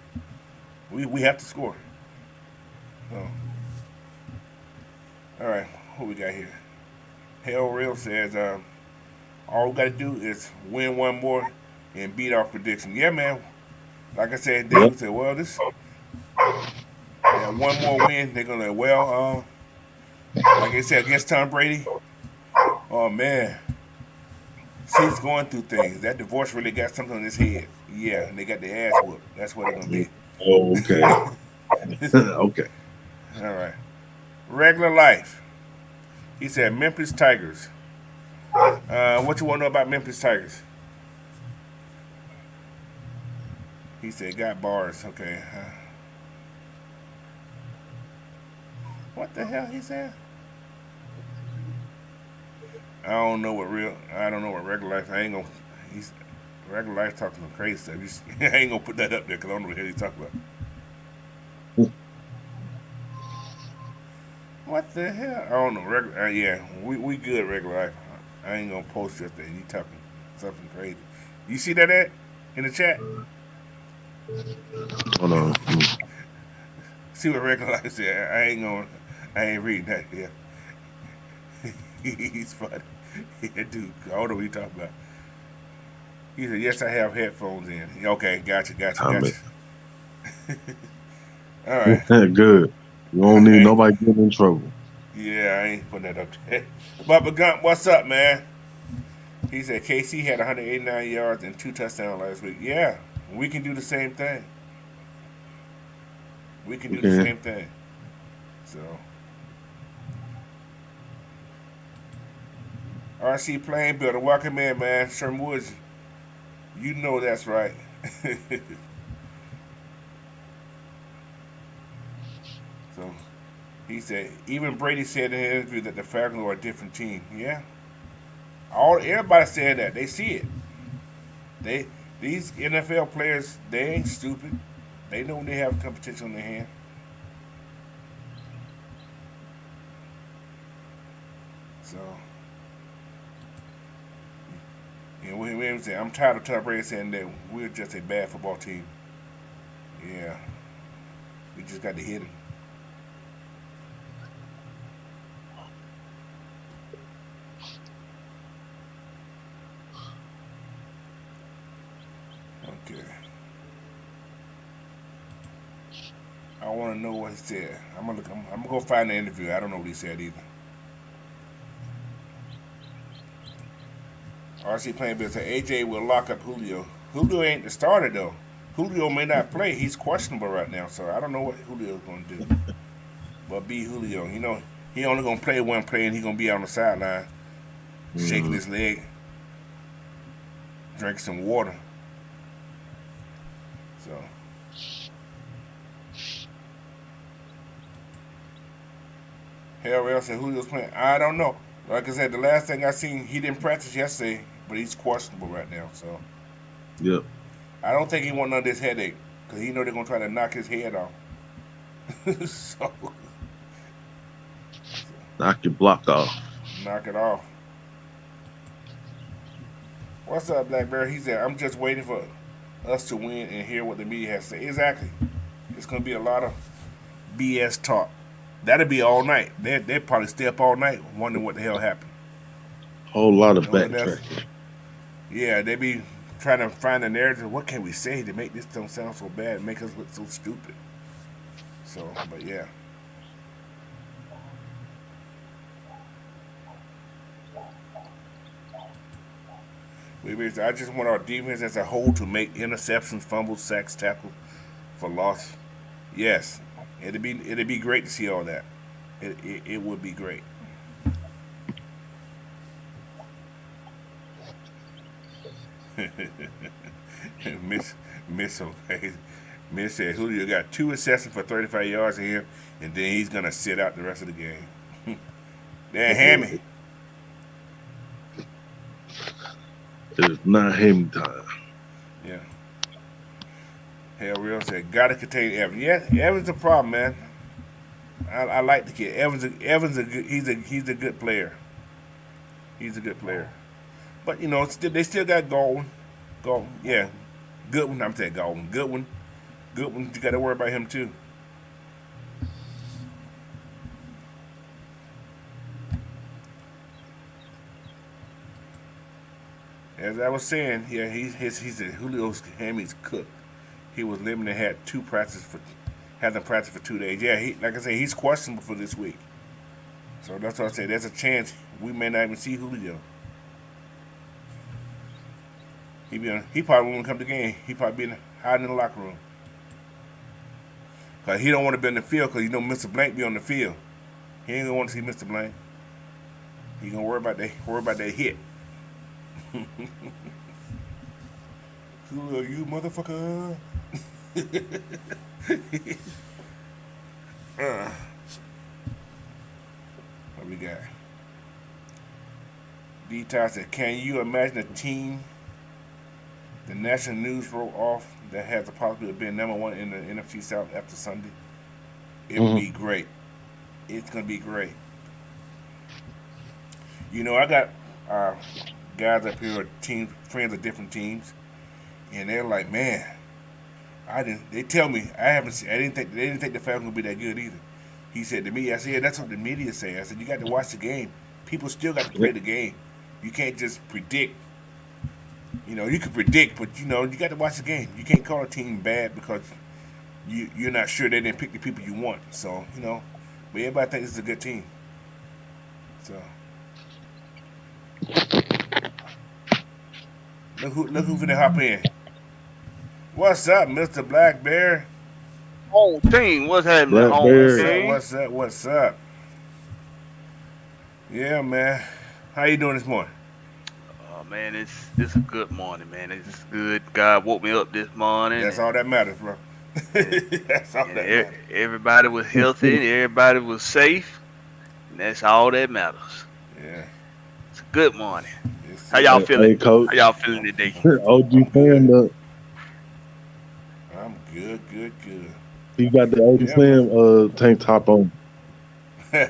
We have to score. So all right, what we got here? Hell Real says all we got to do is win one more and beat our prediction. Yeah, man. Like I said, Yep. David said, well, this yeah, one more win. They're gonna like I said against Tom Brady. Oh man, he's going through things. That divorce really got something on his head. Yeah, and they got their ass whooped. That's what they're gonna be. Oh, okay. Okay. All right. Regular life. He said Memphis Tigers. What you want to know about Memphis Tigers? He said got bars. Okay. What the hell he said? I don't know what regular life. I ain't gonna. He's regular life talking some crazy stuff. I ain't gonna put that up there because I don't know what the hell he's talking about. What the hell? I don't know. Yeah, we good regular life. I ain't gonna post just that. You talking something crazy. You see that at in the chat? Hold on. See what regular life said. I ain't reading that here. He's funny. Yeah, dude. I don't know what you talking about. He said, "Yes, I have headphones in." Yeah, okay, gotcha. Comment. All right. Good. You don't need nobody getting in trouble. Yeah, I ain't putting that up there. Bubba Gump, what's up, man? He said KC had 189 yards and 2 touchdowns last week. Yeah, we can do the same thing. We can do the Okay. same thing. So, RC Plane Builder, welcome in, man. Sherman Woods, you know that's right. So, he said, even Brady said in an interview that the Falcons are a different team. Yeah, everybody said that. They see it. They These NFL players, they ain't stupid. They know when they have competition on their hand. So, yeah, we say I'm tired of Tom Brady saying that we're just a bad football team. Yeah, we just got to hit him. Okay. I want to know what he said. I'm gonna go find the interview. I don't know what he said either. RC playing bill said AJ will lock up Julio. Julio ain't the starter though. Julio may not play. He's questionable right now, so I don't know what Julio's gonna do. But be Julio, you know, he only gonna play one play and he gonna be on the sideline, shaking Mm. his leg, drinking some water. So Hell said Julio's playing. I don't know. Like I said, the last thing I seen, he didn't practice yesterday, but he's questionable right now. So Yep. I don't think he want none of this headache because he know they're gonna try to knock his head off. So Knock your block off. knock it off. What's up, Blackberry? He said, I'm just waiting for us to win and hear what the media has to say. Exactly. It's gonna be a lot of BS talk. That'll be all night. They probably stay up all night wondering what the hell happened. Whole lot of You know what that's? backtracking. Yeah, they be trying to find a narrative. What can we say to make this don't sound so bad and make us look so stupid? So, but yeah. I just want our defense as a whole to make interceptions, fumbles, sacks, tackles for loss. Yes, it'd be great to see all that. It would be great. Miss Miss okay. Miss said Julio got 2 receptions for 35 yards in him, and then he's gonna sit out the rest of the game. Then Hammy. It is not Hammy time. Yeah. Hell Real said gotta contain Evans. Yeah, Evans a problem, man. I like the kid. Evans a good, he's a good player. He's a good player. But you know, they still got Goldwyn. Yeah. Goodwin, I'm saying Goldwyn. Goodwin, you gotta worry about him too. As I was saying, yeah, he's a Julio's Hammy's cook. He was limited, had them practice for 2 days. Yeah, like I said, he's questionable for this week. So that's what I say. There's a chance we may not even see Julio. He probably won't come to the game. He probably be hiding in the locker room. Cause he don't want to be in the field because you know Mr. Blank be on the field. He ain't gonna want to see Mr. Blank. He gonna worry about that hit. Julio, you motherfucker. What we got? D-Ty said, can you imagine a team the national news wrote off that has the possibility of being number one in the NFC South after Sunday? It would be great. It's going to be great. You know, I got guys up here, friends of different teams, and they're like, man, they tell me, I didn't think the Falcons would be that good either. He said to me, I said, yeah, that's what the media say. I said, you got to watch the game. People still got to play the game. You can't just predict. You know, you can predict, but you know, you got to watch the game. You can't call a team bad because you're not sure they didn't pick the people you want. So, you know, but everybody thinks it's a good team. So look who finna hop in. What's up, Mr. Black Bear? Whole team, what's happening? Black Whole Bear. team. What's up? Yeah, man. How you doing this morning? Oh man, it's a good morning, man. It's good. God woke me up this morning. That's all that matters, bro. That's all that matters. Everybody was healthy, everybody was safe, and that's all that matters. Yeah. It's a good morning. It's, How y'all feeling? Hey, Coach. How y'all feeling today? OG fan up. I'm good. He got the OG Sam tank top on. You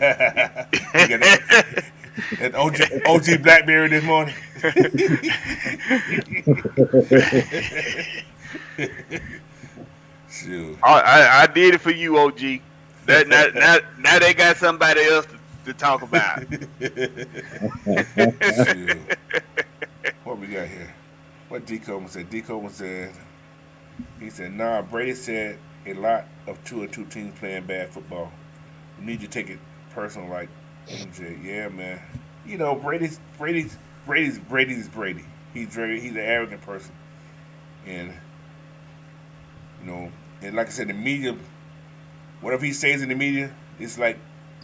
got that OG Blackberry this morning. Shoot. I did it for you, OG. Now they got somebody else to talk about. Shoot. What we got here? What D Coleman said? D Coleman said, he said, nah, Brady said a lot of 2-2 teams playing bad football. You need to take it personal like MJ. Yeah, man. You know, Brady's Brady. He's an arrogant person. And you know, and like I said, the media, whatever he says in the media, it's like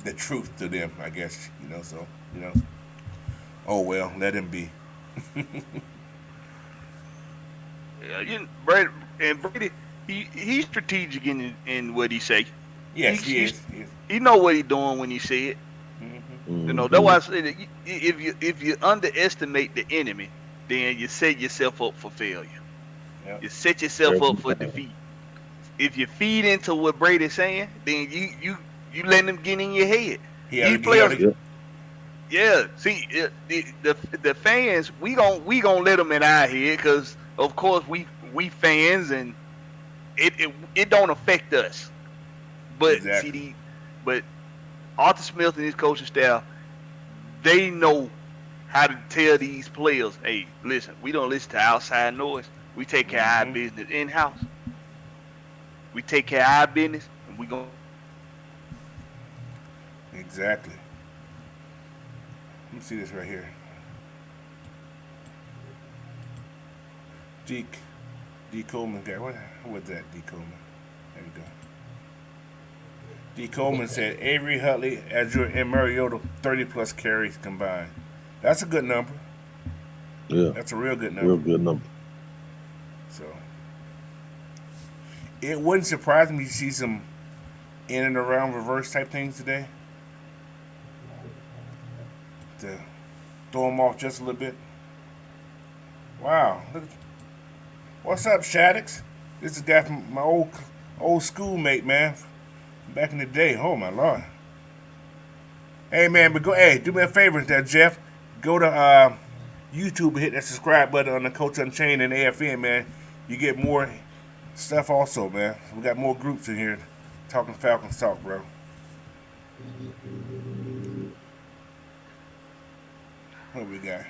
the truth to them, I guess. You know, so you know. Oh well, let him be. Brady, he's strategic in what he say. Yes, he is. He know what he doing when he say it. Mm-hmm. You know, that's why I say that if you underestimate the enemy, then you set yourself up for failure. Yep. You set yourself Every up for time. defeat. If you feed into what Brady's saying, then you letting them get in your head. He These oughta- he players, oughta- Yep. yeah. See, the fans, we gonna let them in our head because of course we fans and it don't affect us. But see Exactly. but Arthur Smith and his coaching staff, they know how to tell these players, hey, listen, we don't listen to outside noise. We take care of our Mm-hmm. business in house. We take care of our business, and we gonna Exactly. Let me see this right here. D. D. Coleman guy. What was that? D. Coleman. There you go. D. Coleman said Avery, Huntley, Azure, and Mariota 30 plus carries combined. That's a good number. Yeah. That's a real good Real number. good number. So it wouldn't surprise me to see some in and around reverse type things today. To throw them off just a little bit. Wow. Look, what's up, Shaddix? This is a guy from my old schoolmate, man. Back in the day. Oh my lord. Hey man, but do me a favor there, Jeff. Go to YouTube and hit that subscribe button on the Coach Unchained and AFN, man. You get more stuff also, man. We got more groups in here talking Falcons talk, bro. What we got?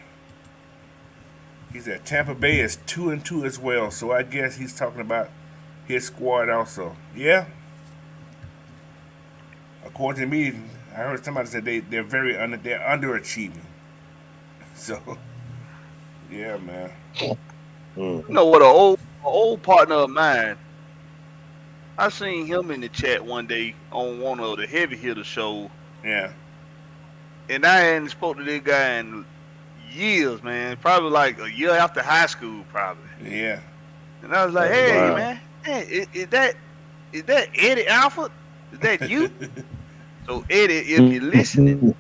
He said Tampa Bay is 2-2 as well, so I guess he's talking about his squad also. Yeah. According to me, I heard somebody said they're underachieving. So, yeah, man. you know what, a old partner of mine. I seen him in the chat one day on one of the heavy hitter shows, Yeah. and I hadn't spoke to this guy in years, man. Probably like a year after high school, probably. Yeah. And I was like, Oh, hey, wow. man, hey, is that Eddie Alford? Is that you? So Eddie, if you're listening,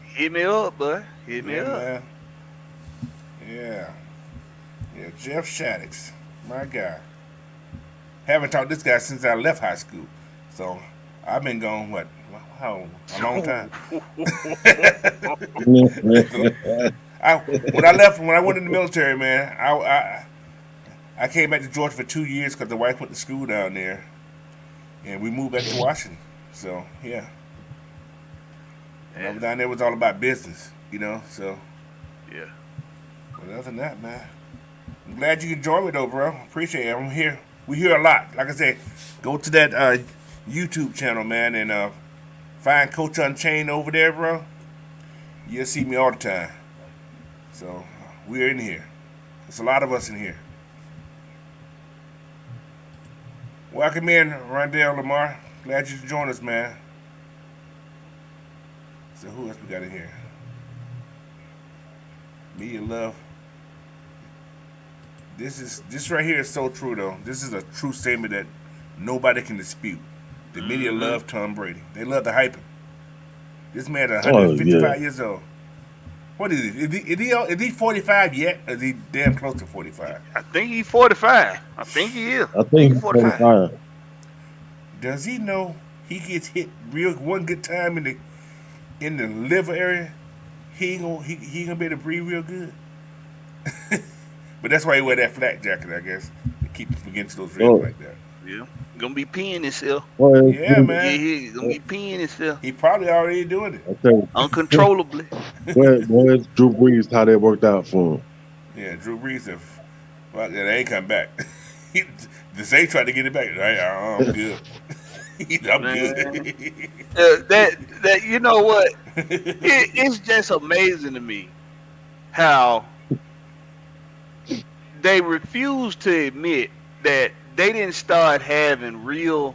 hit me up, bud. Hit me Yeah, up. man. Yeah. Yeah, Jeff Shaddix. My guy. Haven't talked to this guy since I left high school. So, I've been gone, what? How? A long time. When I went in the military, man, I came back to Georgia for 2 years because the wife went to school down there. And we moved back to Washington. So, yeah. When I was down there, it was all about business, so. Yeah. But other than that, man, I'm glad you can join me, though, bro. Appreciate it. I'm here. We hear a lot. Like I said, go to that YouTube channel, man, and find Coach Unchained over there, bro. You'll see me all the time. So, we're in here. There's a lot of us in here. Welcome in, Rondell Lamar. Glad you joined us, man. So who else we got in here? Media love. This right here is so true though. This is a true statement that nobody can dispute. The media love Tom Brady. They love to hype him. This man is 155 years old. What is it? Is he 45 yet? Or is he damn close to 45? I think he's 45. I think he is. I think he's 45. Does he know he gets hit one good time in the liver area? He ain't gonna be able to breathe real good. But that's why he wear that flak jacket, I guess, to keep him against those ribs like that. Yeah. Gonna be peeing himself. Yeah, man. Yeah, he's gonna be peeing himself. He probably already doing it. Okay. Uncontrollably. Where's Drew Brees? How that worked out for him? Yeah, Drew Brees, they ain't come back. The Saints tried to get it back. I'm good. I'm good. That you know what? It's just amazing to me how they refuse to admit that they didn't start having real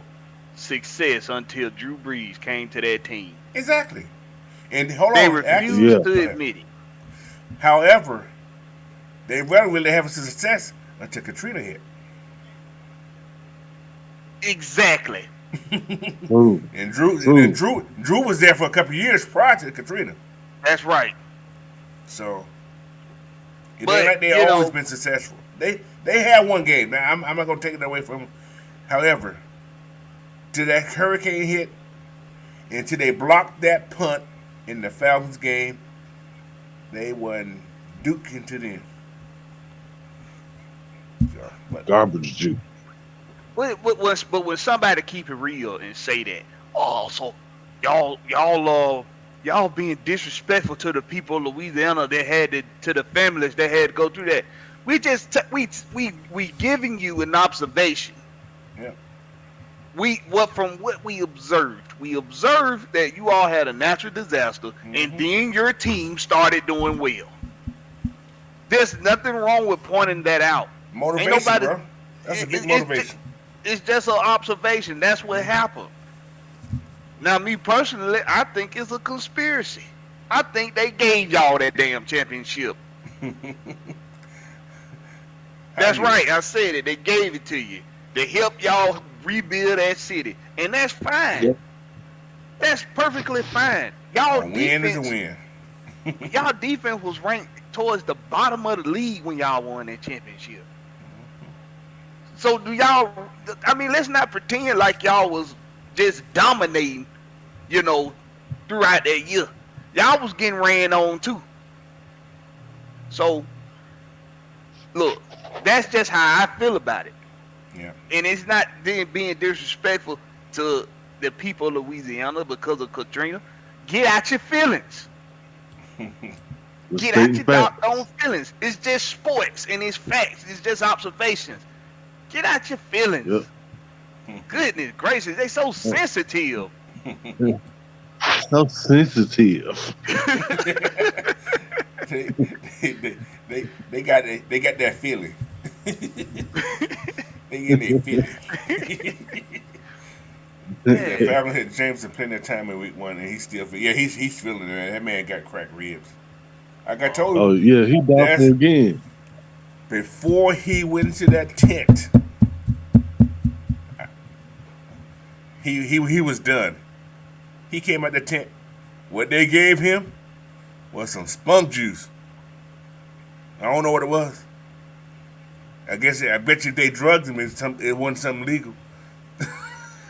success until Drew Brees came to that team. Exactly. And they refuse to admit it. However, they weren't really having success until Katrina hit. Exactly. True. And Drew, True. Drew was there for a couple of years prior to Katrina. That's right. So it ain't But like they always been successful. They had one game. Now I'm not gonna take it away from them. However, till that hurricane hit, until they blocked that punt in the Falcons game, they won Duke into them. So, Garbage juice. but when somebody keep it real and say that, oh, so y'all being disrespectful to the people of Louisiana that had to the families that had to go through that. We just we giving you an observation. yeah. From what we observed that you all had a natural disaster, and then your team started doing well. There's nothing wrong with pointing that out. Motivation, bro. That's a big motivation. It's just an observation. That's what happened. Now, me personally, I think it's a conspiracy. I think they gave y'all that damn championship. That's right. I said it. They gave it to you. They helped y'all rebuild that city. And that's fine. Yep. That's perfectly fine. Y'all A win defense, is a win. y'all defense was ranked towards the bottom of the league when y'all won that championship. So do y'all, I mean, let's not pretend like y'all was just dominating, throughout that year. Y'all was getting ran on too. So, look, that's just how I feel about it. Yeah. And it's not being disrespectful to the people of Louisiana because of Katrina. Get out your feelings. Get out your doggone feelings. It's just sports and it's facts. It's just observations. Get out your feelings. Yep. Goodness gracious, they so sensitive. So sensitive. they got that feeling. They get their feeling. Yeah, Falcons had Jameson plenty of time in week 1, and he's still he's feeling it. That man got cracked ribs. Like I told you. Oh yeah, he doubtful again. Before he went into that tent, he was done. He came out the tent. What they gave him was some spunk juice. I don't know what it was. I bet you if they drugged him, it wasn't something legal.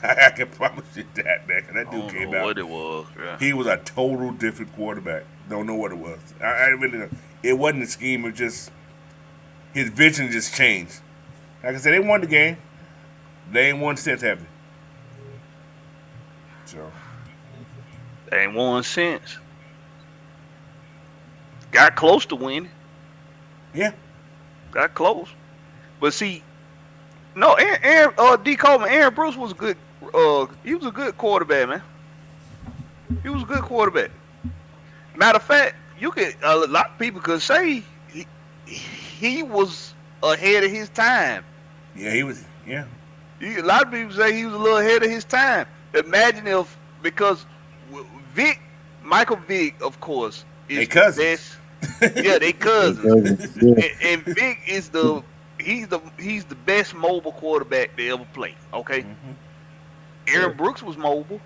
I can promise you that, man. 'Cause that dude came out. What it was? Yeah. He was a total different quarterback. Don't know what it was. I really don't. It wasn't a scheme. It just his vision just changed. Like I said, they won the game. They ain't won since, have they? So They ain't won since. Got close to winning. yeah, Got close. But see, no, D. Coleman, Aaron Bruce was a good. He was a good quarterback, man. He was a good quarterback. Matter of fact, a lot of people could say he was ahead of his time. yeah, he was. Yeah, A lot of people say he was a little ahead of his time. Imagine if, because Michael Vick, of course, is they cousins. the best. Yeah, they cousins. Yeah. And Vick is he's the best mobile quarterback to ever play. Okay. Mm-hmm. Aaron Brooks was mobile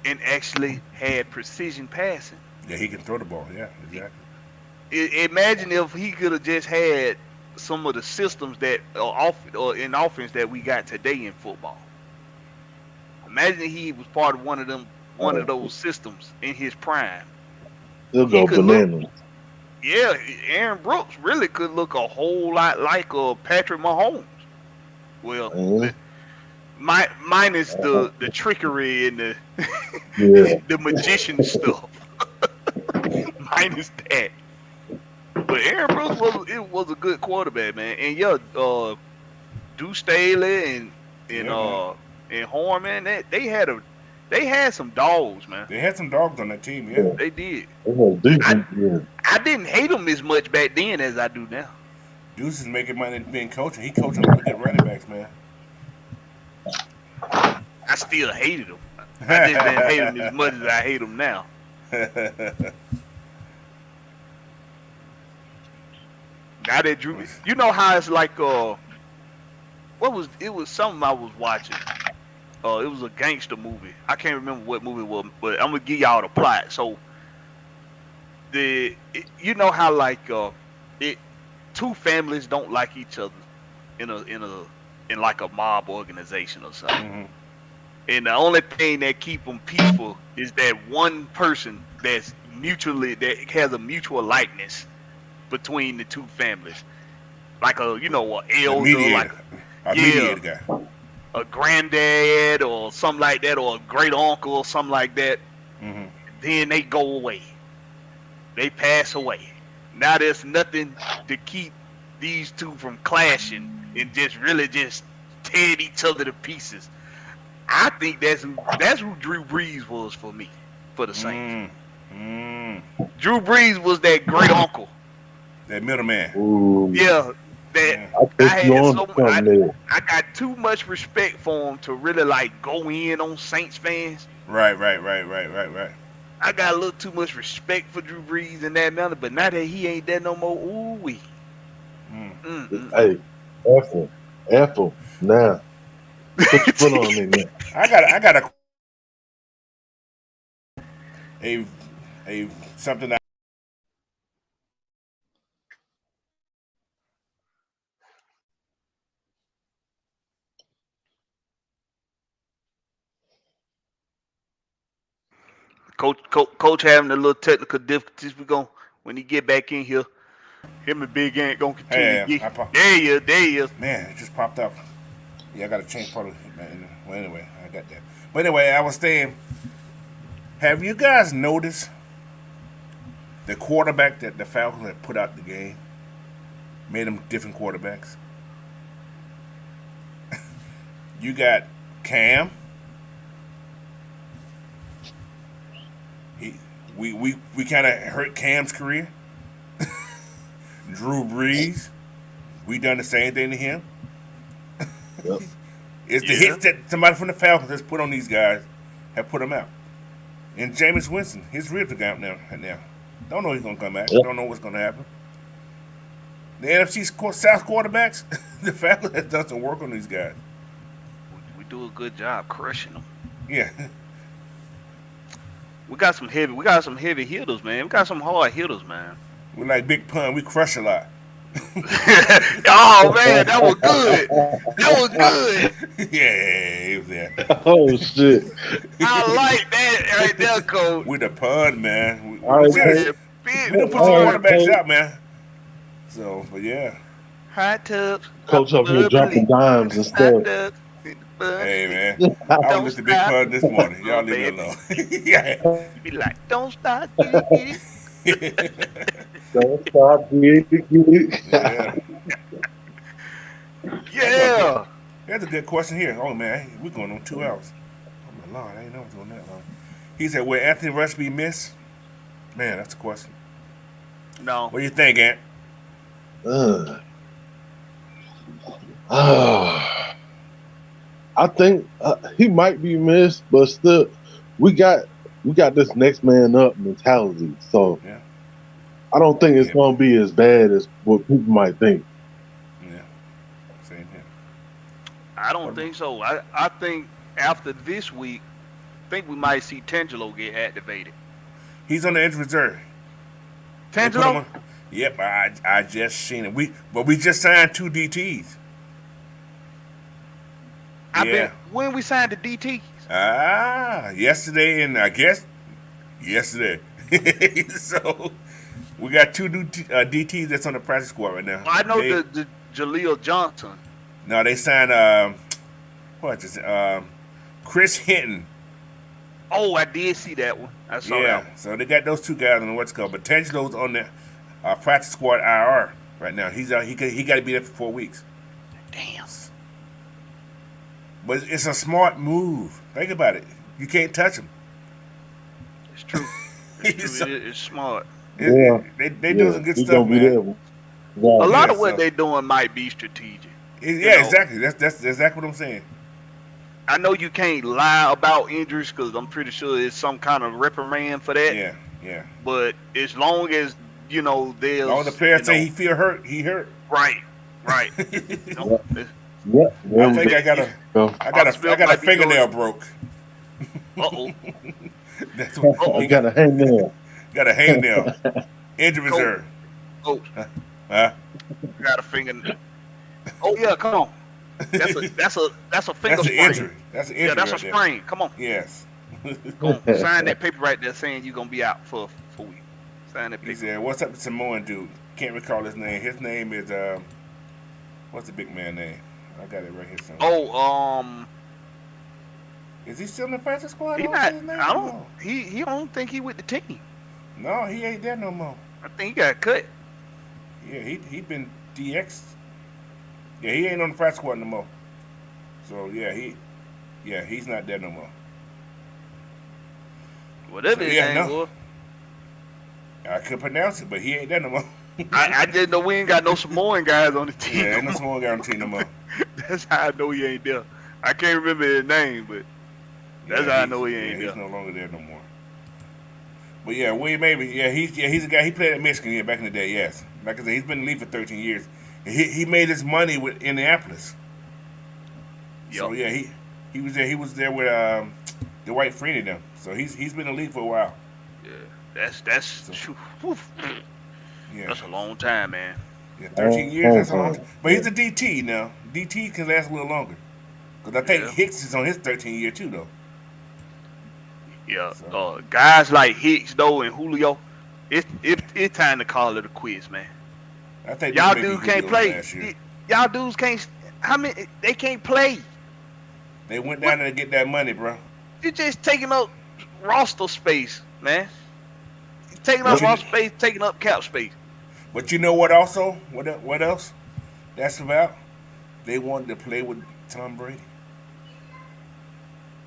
and actually had precision passing. Yeah, he can throw the ball. Yeah, exactly. Imagine if he could have just had some of the systems that are in offense that we got today in football. Imagine he was part of one of those systems in his prime. He'll go bananas. Yeah, Aaron Brooks really could look a whole lot like Patrick Mahomes. Well, minus the trickery and the the magician stuff. Minus that. But Aaron Brooks was a good quarterback, man. And Deuce Staley and Horn, they had some dogs, man. They had some dogs on that team. Yeah, They did. Decent, I didn't hate them as much back then as I do now. Deuce is making money being coaching. He coaching really good running backs, man. I still hated them. I just didn't hate them as much as I hate them now. Now that Drew, you know how it's like, it was something I was watching. It was a gangster movie. I can't remember what movie it was, but I'm gonna give y'all the plot. So you know how like it two families don't like each other in like a mob organization or something. Mm-hmm. And the only thing that keep them peaceful is that one person that has a mutual likeness between the two families, like a an The elder, like mediator. A yeah, mediator guy. a granddad or something like that, or a great uncle or something like that. Mm-hmm. Then they go away. They pass away. Now there's nothing to keep these two from clashing and just really just tearing each other to pieces. I think that's who Drew Brees was for me, for the Saints. Drew Brees was that great uncle. That middleman. Ooh, Yeah, that Yeah. I think I you had on so something there. I got too much respect for him to really like go in on Saints fans. Right. I got a little too much respect for Drew Brees in that manner, but now that he ain't that no more, ooh wee. Hey, F him now. Put your foot on it now. I got a something that Coach having a little technical difficulties. When he get back in here, him and Big Ant gonna continue to hey, get. There he is. man, it just popped up. Yeah, I got to change part of it. Well, anyway, I got that. But anyway, I was saying, have you guys noticed the quarterback that the Falcons had put out the game made them different quarterbacks? You got Cam. We kind of hurt Cam's career. Drew Brees, we done the same thing to him. Yep. It's the hits that somebody from the Falcons has put on these guys have put them out. And Jameis Winston, his ribs are gone now. Don't know he's gonna come back. Yep. Don't know what's gonna happen. The NFC South quarterbacks, the Falcons has done some work on these guys. We do a good job crushing them. Yeah. We got some heavy hitters, man. We got some hard hitters, man. We like Big Pun. We crush a lot. Oh man, that was good. That was good. Yeah, he was there. Oh shit! I like that right there, Coach. We the Pun, man. We All right, done put some quarterbacks out, man. So, but yeah. Hot tubs. Coach up here dropping dimes and stuff. Hey, man. I was with the Big Pun this morning. Y'all leave me alone. Yeah. Be like, don't stop, get it. Don't stop, get it. Yeah. Yeah. That's a good question here. Oh, man. We're going on 2 hours. Oh, my Lord. I ain't never doing that long. He said, will Anthony Rush be missed? Man, that's a question. No. What do you think, Ant? I think he might be missed, but still, we got this next man up mentality. So Yeah. I don't think it's gonna be as bad as what people might think. Yeah. Same here. I don't think so. I think after this week, I think we might see Tangelo get activated. He's on the injured reserve. Tangelo? Yep, I just seen it. We just signed 2 DTs. When we signed the DT? Yesterday and I guess yesterday. So we got 2 new DTs that's on the practice squad right now. I know the Jaleel Johnson. No, they signed Chris Hinton. Oh, I did see that one. I saw that one. So they got those 2 guys on the what's called. But Tangelo's on the practice squad IR right now. He's he got to be there for 4 weeks. Damn. But it's a smart move. Think about it. You can't touch him. It's true. It's true. It's smart. They doing some good He's stuff, gonna be man. there. A lot of what they're doing might be strategic. Exactly. That's exactly what I'm saying. I know you can't lie about injuries because I'm pretty sure it's some kind of reprimand for that. Yeah. But as long as there's All the players say he feel hurt, he hurt. Right. Yeah, there I we think I got go. I got a fingernail broke. Uh-oh. That's what You he Uh-oh. got a hangnail. got a hangnail. Injury Coach, reserve. coach, Huh? I got a finger. Oh yeah, come on. That's a finger That's an sprain. injury. That's an Yeah, injury that's a right there. sprain. Come on. Yes. Go on. Sign that paper right there saying you're gonna be out for a week. Sign that He paper. said, "What's up to Samoan dude? Can't recall his name. His name is what's the big man name? I got it right here somewhere. Oh, Is he still in the practice squad? I he don't see not. his name I no don't. more. He don't think he with the team. No, he ain't there no more. I think he got cut. Yeah, he been DX. Yeah, he ain't on the practice squad no more. So he's not there no more. Whatever So his yeah, name no, was. I could pronounce it, but he ain't there no more. I didn't know we ain't got no Samoan guys on the team. Yeah, ain't no small guy on the team no more. That's how I know he ain't there. I can't remember his name, but that's how I know he ain't he's there. no longer there no more. But yeah, William Mabry, he's a guy. He played at Michigan, back in the day. Yes, like I said, he's been in the league for 13 years. He made his money with Indianapolis. Yep. So yeah, he was there. He was there with the White Freeney them. So he's been in the league for a while. Yeah, Yeah, that's a long time, man. yeah, 13 years. That's a long time. But he's a DT now. DT can last a little longer. Because I think Yeah. Hicks is on his 13 year too, though. Yeah, So. guys like Hicks though and Julio, it's time to call it a quiz, man. I think Y'all this may be dudes can't Julio's play. last year. Y'all dudes can't. How many? They can't play. They went down there to get that money, bro. You're just taking up roster space, man. You're taking up But you- roster space, taking up cap space. But you know what? Also, what else? That's about. They wanted to play with Tom Brady.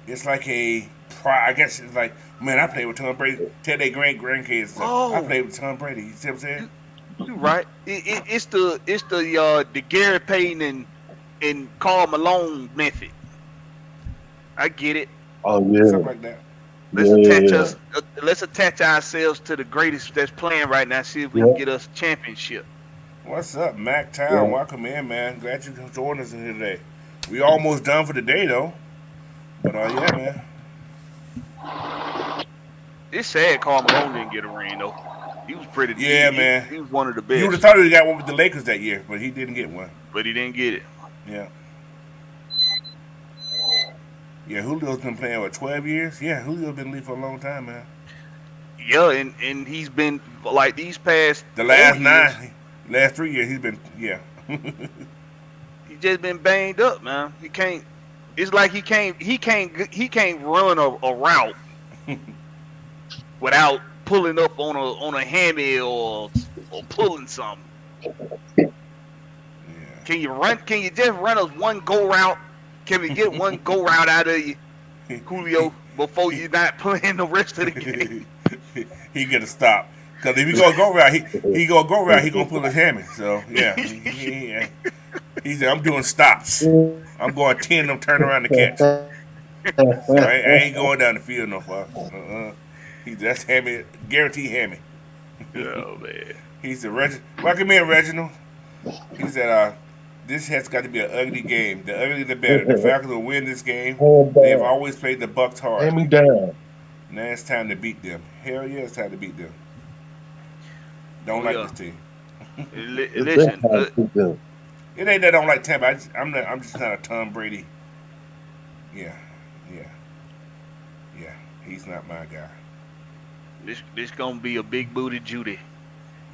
It's like a pride. I guess it's like, man, I played with Tom Brady. Tell their grandkids, Oh. I played with Tom Brady. You see what I'm saying? You right. It's the Gary Payton and Karl Malone method. I get it. Oh yeah. Something like that. Let's attach ourselves to the greatest that's playing right now. See if we can get us a championship. What's up, Mac Town? Yeah. Welcome in, man. Glad you joined us in here today. We almost done for the day, though. But yeah, man. It's sad Karl Malone didn't get a ring though. He was pretty. Yeah, he, man. He was one of the You would best, have thought he got one with the Lakers that year, but he didn't get one. but he didn't get it. Yeah. Yeah, Julio's been playing, 12 years? Yeah, Julio's been in the league for a long time, man. Yeah, and he's been like these past The last 4 nine, last 3 years, he's been, yeah. He just been banged up, man. He can't. It's like he can't run a route without pulling up on a hammy or pulling something. Yeah. Can you run? Can you just run us one go route? Can we get one go route out of you, Julio, before you're not playing the rest of the game? He get a stop. Because if he go route, he gonna pull his hammy. So, yeah. He said, I'm doing stops. I'm going 10 of them turn around to catch. So I ain't going down the field no far. That's hammy, guaranteed hammy. Oh man. He said, welcome in, Reginald. He said, this has got to be an ugly game. The uglier the better. The Falcons will win this game. They've always played the Bucs hard. Hand me down. Now it's time to beat them. Hell yeah, it's time to beat them. Don't like this team. Listen, It ain't that I don't like Tampa. I'm just not a Tom Brady. Yeah. He's not my guy. this gonna be a big booty Judy.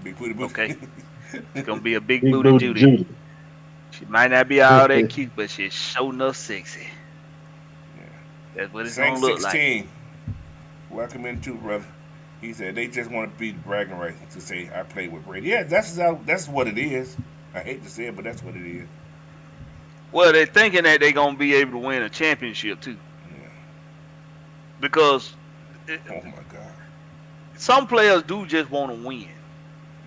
Big booty booty. Okay. It's gonna be a big Big booty booty Judy. Judy. She might not be all that cute, but she's sure enough sexy. Yeah. That's what it's Saint gonna look 16. Welcome in too, brother. He said they just want to be bragging rights to say I played with Brady. Yeah, that's what it is. I hate to say it, but that's what it is. Well, they're thinking that they're gonna be able to win a championship too, Yeah. because Oh my God. some players do just want to win.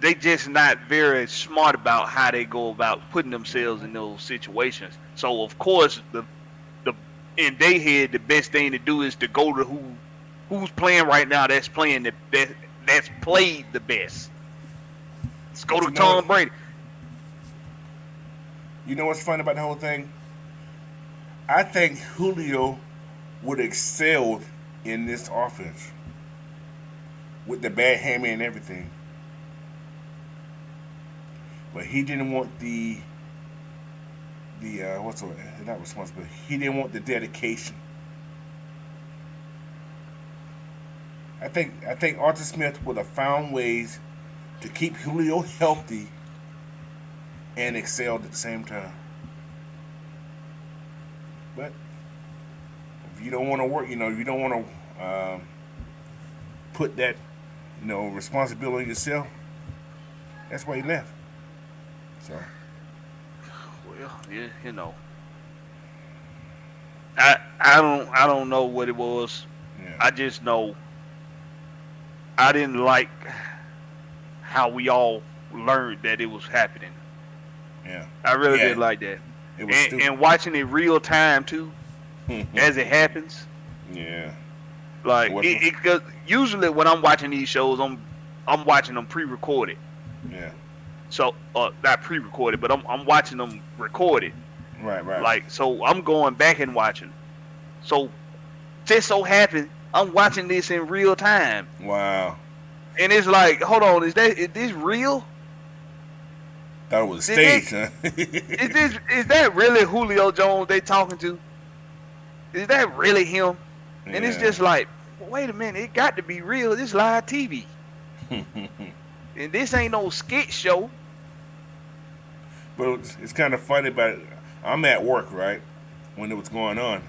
They just not very smart about how they go about putting themselves in those situations. So of course, the in their head, the best thing to do is to go to who's playing right now. That's playing that's played the best. Let's go to Tom Brady. You know what's funny about the whole thing? I think Julio would have excelled in this offense with the bad hammy and everything. But he didn't want the what's the not responsibility. He didn't want the dedication. I think Arthur Smith would have found ways to keep Julio healthy and excelled at the same time. But if you don't want to work, you don't want to put that, responsibility on yourself. That's why he left. So. Well, yeah, I don't know what it was. Yeah. I just know I didn't like how we all learned that it was happening. Yeah. I really didn't like that. It was and watching it real time too, as it happens. Yeah. Like cause usually when I'm watching these shows, I'm watching them pre-recorded. Yeah. So not pre-recorded, but I'm watching them recorded. Right. Like, so I'm going back and watching. So just so happened I'm watching this in real time. Wow. And it's like, hold on, is this real? Thought it was staged, huh? Is that really Julio Jones they talking to? Is that really him? And it's just like, wait a minute, it got to be real. This live TV. And this ain't no skit show. But it's kind of funny, but I'm at work, right, when it was going on.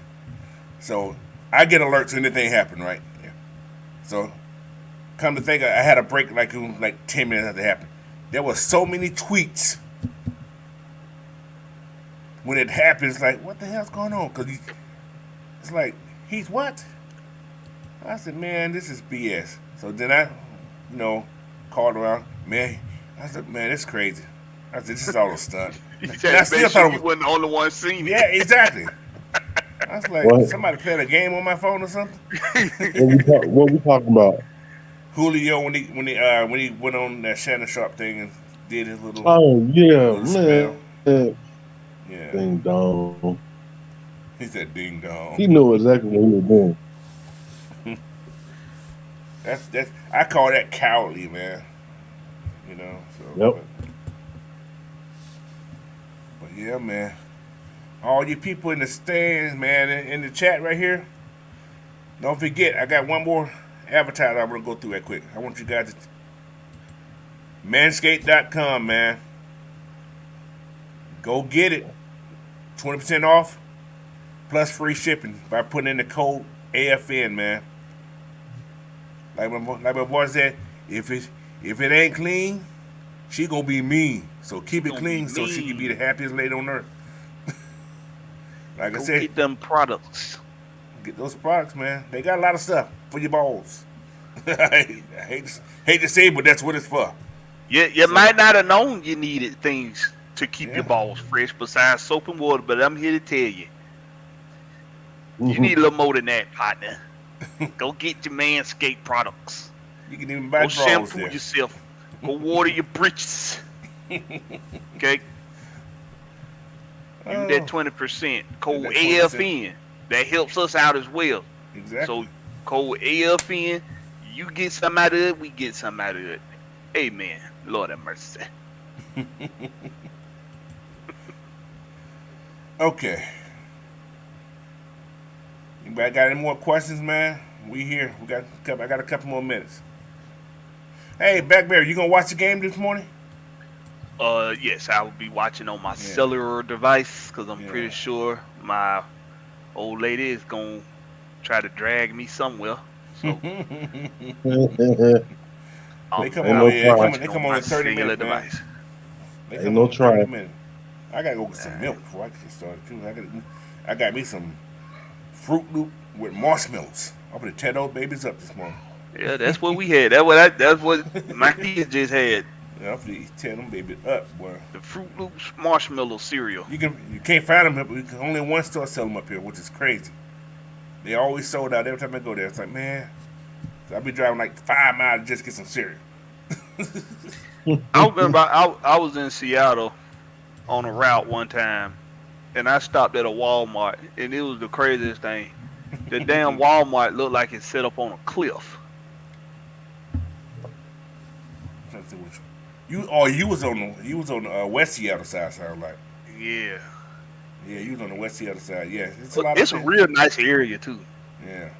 So I get alerts when anything happened, right? Yeah. So come to think, I had a break like 10 minutes after it happened. There were so many tweets when it happens. Like, what the hell's going on? Because it's like, he's what? I said, man, this is BS. So then I, called around. Man, I said, man, it's crazy. I said, this is all a stunt. You said, you wasn't the only one seeing it. Yeah, exactly. I was like, somebody playing a game on my phone or something. What we talking about? Julio when he went on that Shannon Sharp thing and did his little. Oh yeah, little spell. man. Yeah. Ding dong. He said, "Ding dong." He knew exactly what he was doing. That's I call that cowardly, man. So. Yep. But yeah, man. All you people in the stands, man, in the chat right here. Don't forget, I got one more advertiser I'm gonna go through that quick. I want you guys to manscaped.com, man. Go get it. 20% off plus free shipping by putting in the code AFN, man. Like my boy said, if it ain't clean, she gonna be mean. So keep it clean so she can be the happiest lady on earth. Like I said, get them products. Get those products, man. They got a lot of stuff for your balls. I hate to say it, but that's what it's for. You might not have known you needed things to keep your balls fresh besides soap and water, but I'm here to tell you. You need a little more than that, partner. Go get your Manscaped products. You can even buy Go shampoo yourself. Go water your britches. Okay? Give me that 20%. Code AFN. That helps us out as well. Exactly. So, code AFN. You get some out of it, we get some out of it. Amen. Lord have mercy. Okay. Anybody got any more questions, man? We here. I got a couple more minutes. Hey, Blackberry, you gonna watch the game this morning? Yes, I will be watching on my cellular device because I'm pretty sure my old lady is gonna try to drag me somewhere. So they come on in 30 minutes, man. Ain't no try. I gotta go get some milk before I get started too. I got me some Fruit Loop with marshmallows. I'm gonna tear those babies up this morning. Yeah, that's what we had. That's what my kids just had. Yeah, I'm gonna tear them babies up, boy. The Fruit Loops marshmallow cereal. You can't find them, but only one store sell them up here, which is crazy. They always sold out every time I go there. It's like, man, so I'll be driving like 5 miles to just get some cereal. I remember I was in Seattle on a route one time, and I stopped at a Walmart, and it was the craziest thing. The damn Walmart looked like it's set up on a cliff. You was on the West Seattle side, sound like. Yeah. Yeah, you was on the West Seattle side. Yeah, it's a lot It's of a real nice area too. Yeah.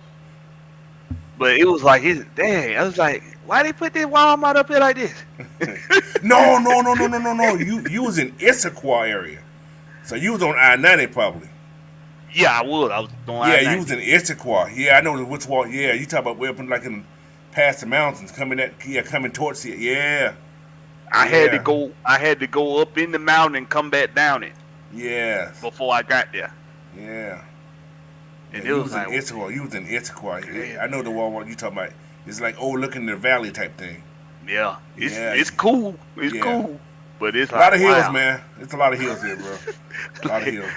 But it was like, dang. I was like, why they put this Walmart up here like this? No. You was in Issaquah area, so you was on I-90 probably. Yeah, I was. I was doing. Yeah, you was in Issaquah. Yeah, I know which one. Yeah, you talk about way up in past the mountains, coming towards it. Yeah. I had to go up in the mountain and come back down it. Yeah. Before I got there. Yeah. And it was like, in Issaquah. You was in Issaquah. Yeah, I know the Walmart you talking about. It's like overlooking the valley type thing. Yeah. It's cool. It's cool. But it's a lot of hills, man. It's a lot of hills here, bro. A lot of hills.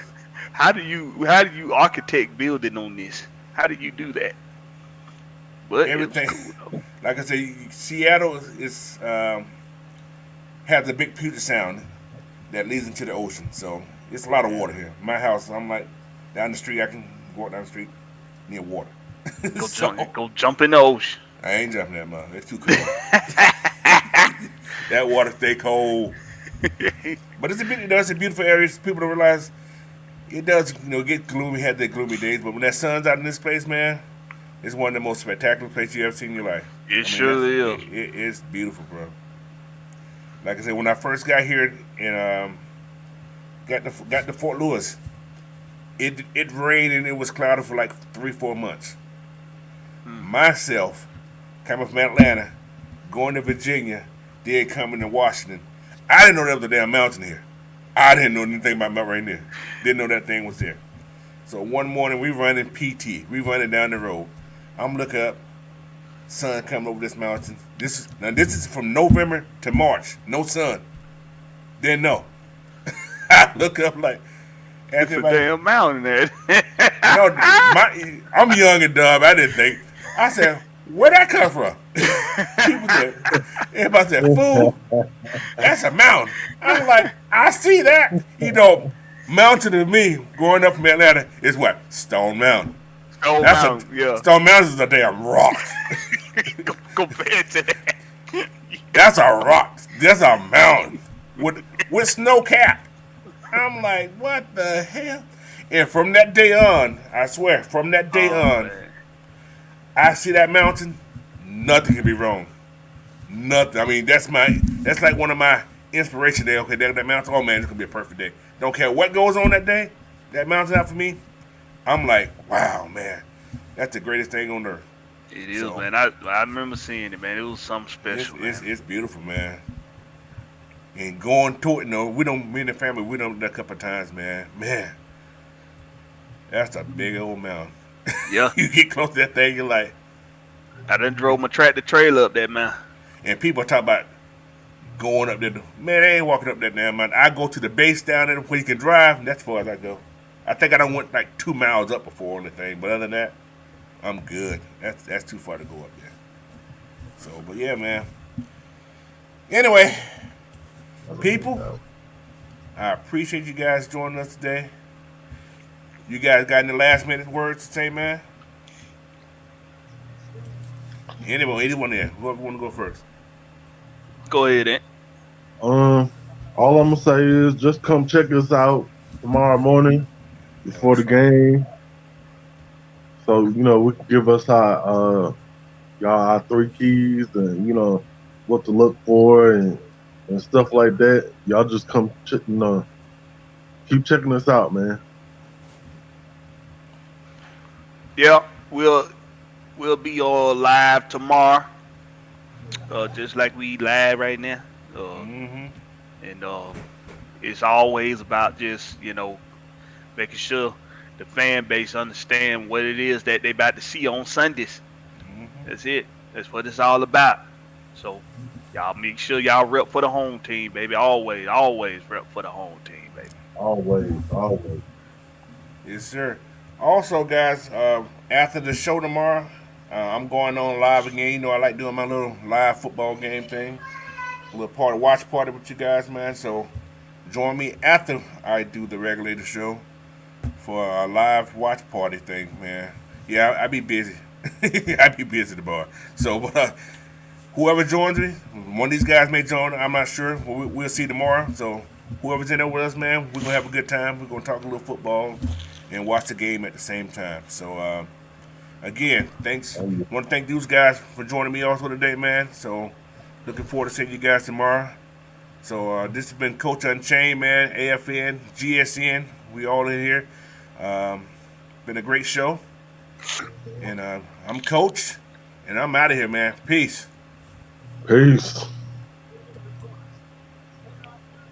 How do you architect building on this? How do you do that? But everything, cool, like I said, Seattle is has a big Puget Sound that leads into the ocean. So it's a lot of water here. My house, I'm like down the street. I can walk down the street near water. Go jump in the ocean. I ain't jumping that much. It's too cold. That water stay cold. But it's a beautiful area. People don't realize it does, get gloomy. Had their gloomy days, but when that sun's out in this place, man, it's one of the most spectacular places you ever seen in your life. It surely is. It is beautiful, bro. Like I said, when I first got here and got to Fort Lewis, it rained and it was cloudy for like 3-4 months. Myself, coming from Atlanta, going to Virginia, then coming to Washington, I didn't know there was a damn mountain here. I didn't know anything about Mount Rainier. Didn't know that thing was there. So one morning we running PT. We running down the road. I'm looking up, sun coming over this mountain. This is from November to March. No sun. Didn't know. I look up like, it's a damn mountain there. I'm young and dumb. I didn't think. I said, where'd that come from? Everybody said, fool, that's a mountain. I'm like, I see that. Mountain to me, growing up from Atlanta, is what? Stone Mountain. Stone Mountain is a damn rock. Compared to that. That's a rock. That's a mountain with snow cap. I'm like, what the hell? And from that day on, I swear, man. I see that mountain, nothing can be wrong. Nothing. I mean, that's like one of my inspiration day. Okay, that mountain, oh man, it's gonna be a perfect day. Don't care what goes on that day, that mountain out for me, I'm like, wow, man, that's the greatest thing on earth. It is, man. I remember seeing it, man. It was something special. It's beautiful, man. And going to it, me and the family, we done a couple of times, man. Man, that's a big old mountain. Yeah. You get close to that thing, you're like, I done drove my tractor trailer up that mountain. And people talk about going up there. Man, they ain't walking up that damn mountain. I go to the base down there where you can drive, and that's as far as I go. I think I done went like 2 miles up before on the thing, but other than that, I'm good. That's too far to go up there. So, but yeah, man. Anyway, people, I appreciate you guys joining us today. You guys got any last minute words to say, man? Anyone there? Whoever want to go first. Go ahead, Ant. All I'm gonna say is just come check us out tomorrow morning before the game. So we can give us our 3 keys and what to look for and stuff like that. Y'all just come keep checking us out, man. Yeah, we'll be all live tomorrow, just like we live right now. And it's always about just making sure the fan base understand what it is that they about to see on Sundays. That's it. That's what it's all about. So y'all make sure y'all rep for the home team, baby. Always rep for the home team, baby. Always. Yes, sir. Also, guys, after the show tomorrow, I'm going on live again. I like doing my little live football game thing. A little watch party with you guys, man. So join me after I do the regulator show. for a live watch party thing, man. Yeah, I be busy. I be busy tomorrow. So, whoever joins me, one of these guys may join. I'm not sure. We'll see tomorrow. So, whoever's in there with us, man, we're gonna have a good time. We're gonna talk a little football and watch the game at the same time. So, again, thanks. Want to thank these guys for joining me also today, man. So, looking forward to seeing you guys tomorrow. So, this has been Coach Unchained, man. AFN, GSN, we all in here. Been a great show. And I'm Coach, and I'm out of here, man. Peace. Peace.